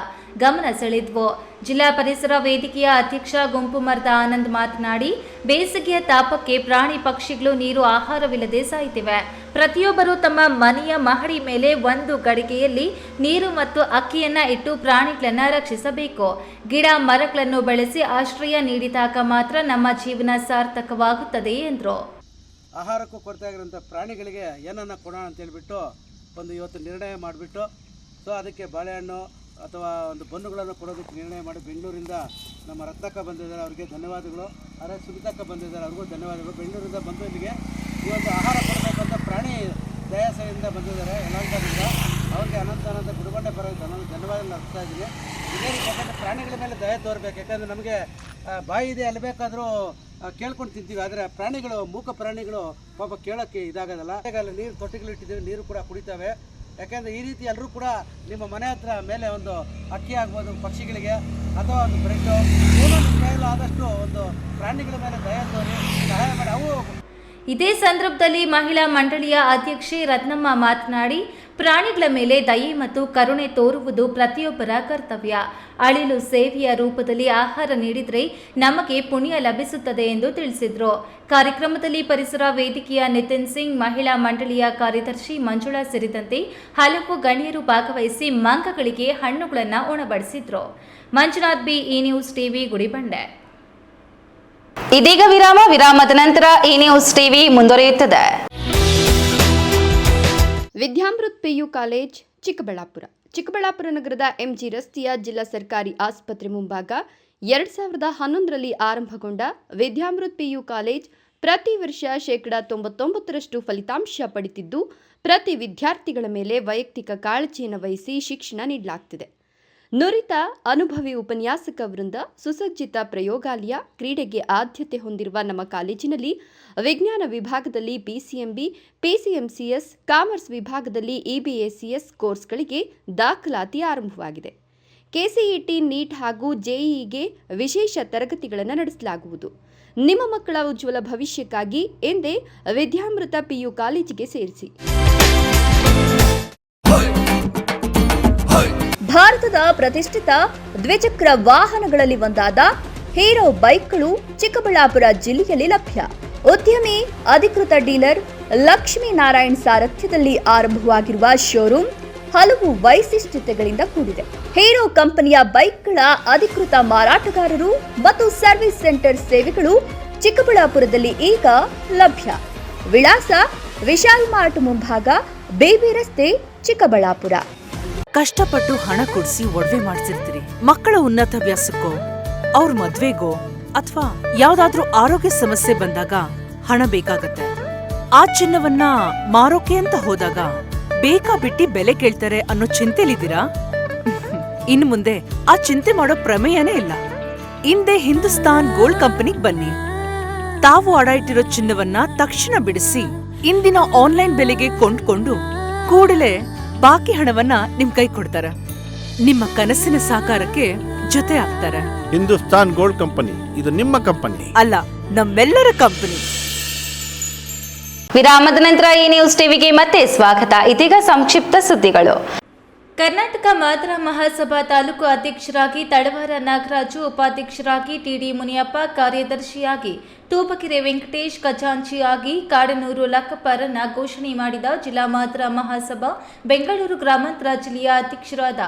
ಗಮನ ಸೆಳೆದ್ವು. ಜಿಲ್ಲಾ ಪರಿಸರ ವೇದಿಕೆಯ ಅಧ್ಯಕ್ಷ ಗುಂಪು ಮರದ ಆನಂದ್ ಮಾತನಾಡಿ, ಬೇಸಿಗೆಯ ತಾಪಕ್ಕೆ ಪ್ರಾಣಿ ಪಕ್ಷಿಗಳು ನೀರು ಆಹಾರವಿಲ್ಲದೆ ಸಾಯ್ತಿವೆ. ಪ್ರತಿಯೊಬ್ಬರು ತಮ್ಮ ಮನೆಯ ಮಹಡಿ ಮೇಲೆ ಒಂದು ಗಡಿಗೆಯಲ್ಲಿ ನೀರು ಮತ್ತು ಅಕ್ಕಿಯನ್ನ ಇಟ್ಟು ಪ್ರಾಣಿಗಳನ್ನ ರಕ್ಷಿಸಬೇಕು. ಗಿಡ ಮರಗಳನ್ನು ಬೆಳೆಸಿ ಆಶ್ರಯ ನೀಡಿದಾಗ ಮಾತ್ರ ನಮ್ಮ ಜೀವನ ಸಾರ್ಥಕವಾಗುತ್ತದೆ ಎಂದರು. ಆಹಾರಕ್ಕೂ ಕೊರತೆ ಆಗಿರೋಂಥ ಪ್ರಾಣಿಗಳಿಗೆ ಏನನ್ನ ಕೊಡೋಣ ಅಂತ ಹೇಳ್ಬಿಟ್ಟು ಒಂದು ಇವತ್ತು ನಿರ್ಣಯ ಮಾಡಿಬಿಟ್ಟು, ಸೊ ಅದಕ್ಕೆ ಬಾಳೆಹಣ್ಣು ಅಥವಾ ಒಂದು ಬನ್ನುಗಳನ್ನು ಕೊಡೋದಕ್ಕೆ ನಿರ್ಣಯ ಮಾಡಿ ಬೆಂಗಳೂರಿಂದ ನಮ್ಮ ರತ್ನಕ್ಕ ಬಂದಿದ್ದಾರೆ, ಅವರಿಗೆ ಧನ್ಯವಾದಗಳು. ಅದೇ ಸುಮಿತಕ್ಕ ಬಂದಿದ್ದಾರೆ, ಅವ್ರಿಗೂ ಧನ್ಯವಾದಗಳು. ಬೆಂಗಳೂರಿಂದ ಬಂದು ಇಲ್ಲಿಗೆ ಈ ಒಂದು ಆಹಾರ ಕೊಡಬೇಕಂತ ಪ್ರಾಣಿ ದಯಾಸೆಯಿಂದ ಬಂದಿದ್ದಾರೆ ಯಲಹಂಕದಿಂದ. ಅವ್ರಿಗೆ ಅನಂತ ಗುಡಿಬಂಡೆ ಪರವಾಗಿ ನಾನು ಧನ್ಯವಾದಗಳು ಅರ್ಪಿಸ್ತಾ ಇದ್ದೀನಿ. ಇದೇ ರೀತಿ ಯಾಕಂದರೆ ಪ್ರಾಣಿಗಳ ಮೇಲೆ ದಯ ತೋರಬೇಕು. ಯಾಕಂದರೆ ನಮಗೆ ಬಾಯಿ ಇದೆ ಅಲ್ಲಿ ಬೇಕಾದರೂ ಕೇಳ್ಕೊಂಡು ತಿಂತೀವಿ, ಆದರೆ ಪ್ರಾಣಿಗಳು, ಮೂಕ ಪ್ರಾಣಿಗಳು ಪಾಪ ಕೇಳೋಕ್ಕೆ ಇದಾಗೋದಲ್ಲ. ಅಲ್ಲಿ ನೀರು ತೊಟ್ಟಿಗಳು ಇಟ್ಟಿದ್ದೀವಿ, ನೀರು ಕೂಡ ಕುಡಿತವೆ. ಯಾಕೆಂದರೆ ಈ ರೀತಿ ಎಲ್ಲರೂ ಕೂಡ ನಿಮ್ಮ ಮನೆ ಹತ್ರ ಮೇಲೆ ಒಂದು ಅಕ್ಕಿ ಆಗ್ಬೋದು ಪಕ್ಷಿಗಳಿಗೆ ಅಥವಾ ಒಂದು ಬ್ರೆಡ್ಡು ಏನೋ ನಿಮ್ಮ ಕೈಯಲ್ಲಿ ಆದಷ್ಟು ಒಂದು ಪ್ರಾಣಿಗಳ ಮೇಲೆ ದಯ ತೋರಿ ಸಹಾಯ ಮಾಡಿ. ಅವು ಇದೇ ಸಂದರ್ಭದಲ್ಲಿ ಮಹಿಳಾ ಮಂಡಳಿಯ ಅಧ್ಯಕ್ಷೆ ರತ್ನಮ್ಮ ಮಾತನಾಡಿ, ಪ್ರಾಣಿಗಳ ಮೇಲೆ ದಯೆ ಮತ್ತು ಕರುಣೆ ತೋರುವುದು ಪ್ರತಿಯೊಬ್ಬರ ಕರ್ತವ್ಯ. ಅಳಿಲು ಸೇವೆಯ ರೂಪದಲ್ಲಿ ಆಹಾರ ನೀಡಿದರೆ ನಮಗೆ ಪುಣ್ಯ ಲಭಿಸುತ್ತದೆ ಎಂದು ತಿಳಿಸಿದರು. ಕಾರ್ಯಕ್ರಮದಲ್ಲಿ ಪರಿಸರ ವೇದಿಕೆಯ ನಿತಿನ್ ಸಿಂಗ್, ಮಹಿಳಾ ಮಂಡಳಿಯ ಕಾರ್ಯದರ್ಶಿ ಮಂಜುಳಾ ಸೇರಿದಂತೆ ಹಲವು ಗಣ್ಯರು ಭಾಗವಹಿಸಿ ಮಂಗಗಳಿಗೆ ಹಣ್ಣುಗಳನ್ನು ಉಣಬಡಿಸಿದ್ರು. ಮಂಜುನಾಥ್ ಬಿ, ಈ ನ್ಯೂಸ್ ಟಿವಿ, ಗುಡಿಬಂಡೆ. ಇದೀಗ ವಿರಾಮದ ನಂತರ ಈ ನ್ಯೂಸ್ ಟಿವಿ ಮುಂದುವರಿಯುತ್ತದೆ. ವಿದ್ಯಾಮೃತ್ ಪಿಯು ಕಾಲೇಜ್, ಚಿಕ್ಕಬಳ್ಳಾಪುರ. ಚಿಕ್ಕಬಳ್ಳಾಪುರ ನಗರದ ಎಂಜಿ ರಸ್ತೆಯ ಜಿಲ್ಲಾ ಸರ್ಕಾರಿ ಆಸ್ಪತ್ರೆ ಮುಂಭಾಗ 2011ರಲ್ಲಿ ಆರಂಭಗೊಂಡ ವಿದ್ಯಾಮೃತ್ ಪಿಯು ಕಾಲೇಜ್ ಪ್ರತಿ ವರ್ಷ 99% ಫಲಿತಾಂಶ ಪಡೆದಿದ್ದು ಪ್ರತಿ ವಿದ್ಯಾರ್ಥಿಗಳ ಮೇಲೆ ವೈಯಕ್ತಿಕ ಕಾಳಜಿಯನ್ನು ವಹಿಸಿ ಶಿಕ್ಷಣ ನೀಡಲಾಗುತ್ತಿದೆ. ನುರಿತ ಅನುಭವಿ ಉಪನ್ಯಾಸಕ ವೃಂದ, ಸುಸಜ್ಜಿತ ಪ್ರಯೋಗಾಲಯ, ಕ್ರೀಡೆಗೆ ಆದ್ಯತೆ ಹೊಂದಿರುವ ನಮ್ಮ ಕಾಲೇಜಿನಲ್ಲಿ ವಿಜ್ಞಾನ ವಿಭಾಗದಲ್ಲಿ PCMB, PCMCS, ಕಾಮರ್ಸ್ ವಿಭಾಗದಲ್ಲಿ EBACS ಕೋರ್ಸ್ಗಳಿಗೆ ದಾಖಲಾತಿ ಆರಂಭವಾಗಿದೆ. KCET, ನೀಟ್ ಹಾಗೂ JEEಗೆ ವಿಶೇಷ ತರಗತಿಗಳನ್ನು ನಡೆಸಲಾಗುವುದು. ನಿಮ್ಮ ಮಕ್ಕಳ ಉಜ್ವಲ ಭವಿಷ್ಯಕ್ಕಾಗಿ ಎಂದೇ ವಿದ್ಯಾಮೃತ PU ಕಾಲೇಜಿಗೆ ಸೇರಿಸಿ. ಭಾರತದ ಪ್ರತಿಷ್ಠಿತ ದ್ವಿಚಕ್ರ ವಾಹನಗಳಲ್ಲಿ ಒಂದಾದ ಹೀರೋ ಬೈಕ್ಗಳು ಚಿಕ್ಕಬಳ್ಳಾಪುರ ಜಿಲ್ಲೆಯಲ್ಲಿ ಲಭ್ಯ. ಉದ್ಯಮಿ ಅಧಿಕೃತ ಡೀಲರ್ ಲಕ್ಷ್ಮೀನಾರಾಯಣ್ ಸಾರಥ್ಯದಲ್ಲಿ ಆರಂಭವಾಗಿರುವ ಶೋರೂಮ್ ಹಲವು ವೈಶಿಷ್ಟ್ಯತೆಗಳಿಂದ ಕೂಡಿದೆ. ಹೀರೋ ಕಂಪನಿಯ ಬೈಕ್ಗಳ ಅಧಿಕೃತ ಮಾರಾಟಗಾರರು ಮತ್ತು ಸರ್ವಿಸ್ ಸೆಂಟರ್ ಸೇವೆಗಳು ಚಿಕ್ಕಬಳ್ಳಾಪುರದಲ್ಲಿ ಈಗ ಲಭ್ಯ. ವಿಳಾಸ ವಿಶಾಲ್ ಮಾರ್ಟ್ ಮುಂಭಾಗ, ಬೇಬಿ ರಸ್ತೆ, ಚಿಕ್ಕಬಳ್ಳಾಪುರ. ಕಷ್ಟಪಟ್ಟು ಹಣ ಕೊಡಿಸಿ ಒಡವೆ ಮಾಡಿಸಿರ್ತೀರಿ. ಮಕ್ಕಳ ಉನ್ನತ ವ್ಯಾಸಕ್ಕೋ, ಅವ್ರ ಮದ್ವೆಗೋ ಅಥವಾ ಯಾವ್ದಾದ್ರೂ ಆರೋಗ್ಯ ಸಮಸ್ಯೆ ಬಂದಾಗ ಹಣ ಬೇಕಾಗತ್ತೆ. ಆ ಚಿನ್ನವನ್ನ ಮಾರೋಕೆ ಅಂತ ಹೋದಾಗ ಬೇಕಾ ಬಿಟ್ಟಿ ಬೆಲೆ ಕೇಳ್ತಾರೆ ಅನ್ನೋ ಚಿಂತೆಲಿದ್ದೀರಾ? ಇನ್ನು ಮುಂದೆ ಆ ಚಿಂತೆ ಮಾಡೋ ಪ್ರಮೇಯನೇ ಇಲ್ಲ. ಇಂದೇ ಹಿಂದೂಸ್ತಾನ್ ಗೋಲ್ಡ್ ಕಂಪನಿಗೆ ಬನ್ನಿ. ತಾವು ಅಡ ಇಟ್ಟಿರೋ ಚಿನ್ನವನ್ನ ತಕ್ಷಣ ಬಿಡಿಸಿ ಇಂದಿನ ಆನ್ಲೈನ್ ಬೆಲೆಗೆ ಕೊಂಡ್ಕೊಂಡು ಕೂಡಲೇ ಬಾಕಿ ಹಣವನ್ನ ನಿಮ್ ಕೈ ಕೊಡ್ತಾರೆ. ನಿಮ್ಮ ಕನಸಿನ ಸಾಕಾರಕ್ಕೆ ಜೊತೆ ಆಗ್ತಾರೆ. ಹಿಂದೂಸ್ತಾನ್ ಗೋಲ್ಡ್ ಕಂಪನಿ, ಇದು ನಿಮ್ಮ ಕಂಪನಿ ಅಲ್ಲ, ನಮ್ಮೆಲ್ಲರ ಕಂಪನಿ. ವಿರಾಮದ ನಂತರ ಈ ನ್ಯೂಸ್ ಟಿವಿಗೆ ಮತ್ತೆ ಸ್ವಾಗತ. ಇದೀಗ ಸಂಕ್ಷಿಪ್ತ ಸುದ್ದಿಗಳು. ಕರ್ನಾಟಕ ಮಾತ್ರ ಮಹಾಸಭಾ ತಾಲೂಕು ಅಧ್ಯಕ್ಷರಾಗಿ ತಳವಾರ ನಾಗರಾಜು, ಉಪಾಧ್ಯಕ್ಷರಾಗಿ TD ಮುನಿಯಪ್ಪ, ಕಾರ್ಯದರ್ಶಿಯಾಗಿ ತೂಪಕೆರೆ ವೆಂಕಟೇಶ್, ಖಜಾಂಚಿಯಾಗಿ ಕಾಡನೂರು ಲಕ್ಕಪ್ಪರನ್ನ ಘೋಷಣೆ ಮಾಡಿದ ಜಿಲ್ಲಾ ಮಾತ್ರ ಮಹಾಸಭಾ ಬೆಂಗಳೂರು ಗ್ರಾಮಾಂತರ ಜಿಲ್ಲೆಯ ಅಧ್ಯಕ್ಷರಾದ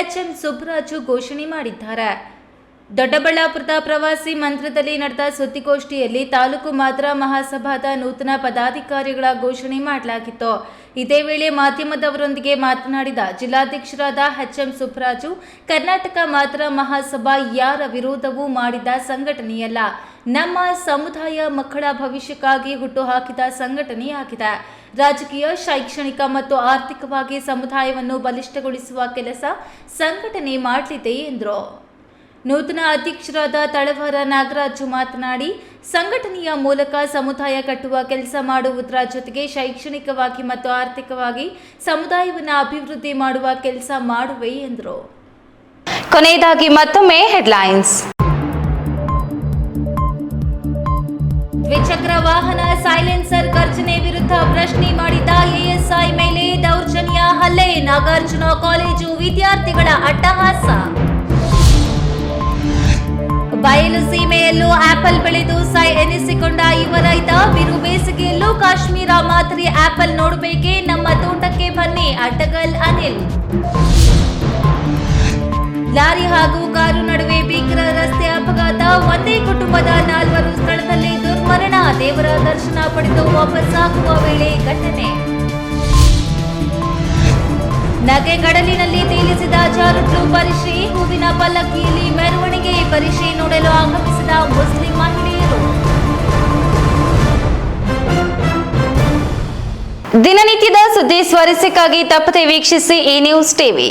HM ಸುಬ್ಬರಾಜು ಘೋಷಣೆ ಮಾಡಿದ್ದಾರೆ. ದೊಡ್ಡಬಳ್ಳಾಪುರದ ಪ್ರವಾಸಿ ಮಂದಿರದಲ್ಲಿ ನಡೆದ ಸುದ್ದಿಗೋಷ್ಠಿಯಲ್ಲಿ ತಾಲೂಕು ಮಾತ್ರ ಮಹಾಸಭಾದ ನೂತನ ಪದಾಧಿಕಾರಿಗಳ ಘೋಷಣೆ ಮಾಡಲಾಗಿತ್ತು. ಇದೇ ವೇಳೆ ಮಾಧ್ಯಮದವರೊಂದಿಗೆ ಮಾತನಾಡಿದ ಜಿಲ್ಲಾಧ್ಯಕ್ಷರಾದ HM ಸುಬ್ಬರಾಜು, ಕರ್ನಾಟಕ ಮಾತ್ರ ಮಹಾಸಭಾ ಯಾರ ವಿರೋಧವೂ ಮಾಡಿದ ಸಂಘಟನೆಯಲ್ಲ, ನಮ್ಮ ಸಮುದಾಯ ಮಕ್ಕಳ ಭವಿಷ್ಯಕ್ಕಾಗಿ ಹುಟ್ಟುಹಾಕಿದ ಸಂಘಟನೆಯಾಗಿದೆ. ರಾಜಕೀಯ, ಶೈಕ್ಷಣಿಕ ಮತ್ತು ಆರ್ಥಿಕವಾಗಿ ಸಮುದಾಯವನ್ನು ಬಲಿಷ್ಠಗೊಳಿಸುವ ಕೆಲಸ ಸಂಘಟನೆ ಮಾಡಲಿದೆ ಎಂದರು. ನೂತನ ಅಧ್ಯಕ್ಷರಾದ ತಳವಾರ ನಾಗರಾಜು ಮಾತನಾಡಿ, ಸಂಘಟನೆಯ ಮೂಲಕ ಸಮುದಾಯ ಕಟ್ಟುವ ಕೆಲಸ ಮಾಡುವುದರ ಜೊತೆಗೆ ಶೈಕ್ಷಣಿಕವಾಗಿ ಮತ್ತು ಆರ್ಥಿಕವಾಗಿ ಸಮುದಾಯವನ್ನು ಅಭಿವೃದ್ಧಿ ಮಾಡುವ ಕೆಲಸ ಮಾಡುವೆ ಎಂದರು. ಕೊನೆಯದಾಗಿ ಮತ್ತೊಮ್ಮೆ ಹೆಡ್ಲೈನ್ಸ್. ದ್ವಿಚಕ್ರ ವಾಹನ ಸೈಲೆನ್ಸರ್ ಗರ್ಜನೆ ವಿರುದ್ಧ ಪ್ರಶ್ನೆ ಮಾಡಿದ ASI ಮೇಲೆ ದೌರ್ಜನ್ಯ ಹಲ್ಲೆ, ನಾಗಾರ್ಜುನ ಕಾಲೇಜು ವಿದ್ಯಾರ್ಥಿಗಳ ಅಟ್ಟಹಾಸ. ಬಯಲು ಸೀಮೆಯಲ್ಲೂ ಆಪಲ್ ಬೆಳೆದು ಸೈ ಎನಿಸಿಕೊಂಡ ಯುವ ರೈತ, ಬಿರು ಬೇಸಿಗೆಯಲ್ಲೂ ಕಾಶ್ಮೀರ ಮಾದರಿ ಆಪಲ್ ನೋಡಬೇಕೆ, ನಮ್ಮ ತೋಟಕ್ಕೆ ಬನ್ನಿ, ಅಡ್ಡಗಲ್ ಅನಿಲ್. ಲಾರಿ ಹಾಗೂ ಕಾರು ನಡುವೆ ಭೀಕರ ರಸ್ತೆ ಅಪಘಾತ, ಒಂದೇ ಕುಟುಂಬದ 4 ಸ್ಥಳದಲ್ಲಿ ದುರ್ಮರಣ, ದೇವರ ದರ್ಶನ ಪಡೆದು ವಾಪಸ್ಸಾಗುವ ವೇಳೆ ಘಟನೆ. ನಗೆಗಡಲಿನಲ್ಲಿ ತೇಲಿಸಿದ ಜಾರುಟ್ಲು ಪರಿಷೆ, ಹೂವಿನ ಪಲ್ಲಕ್ಕಿಯಲ್ಲಿ ಮೆರವಣಿಗೆ, ಪರಿಷೆ ನೋಡಲು ಆಗಮಿಸಿದ ಮುಸ್ಲಿಂ ಮಹಿಳೆಯರು. ದಿನನಿತ್ಯದ ಸುದ್ದಿ ಸ್ವಾರಸ್ಯಕ್ಕಾಗಿ ತಪ್ಪದೆ ವೀಕ್ಷಿಸಿ ಈ ನ್ಯೂಸ್ ಟಿವಿ.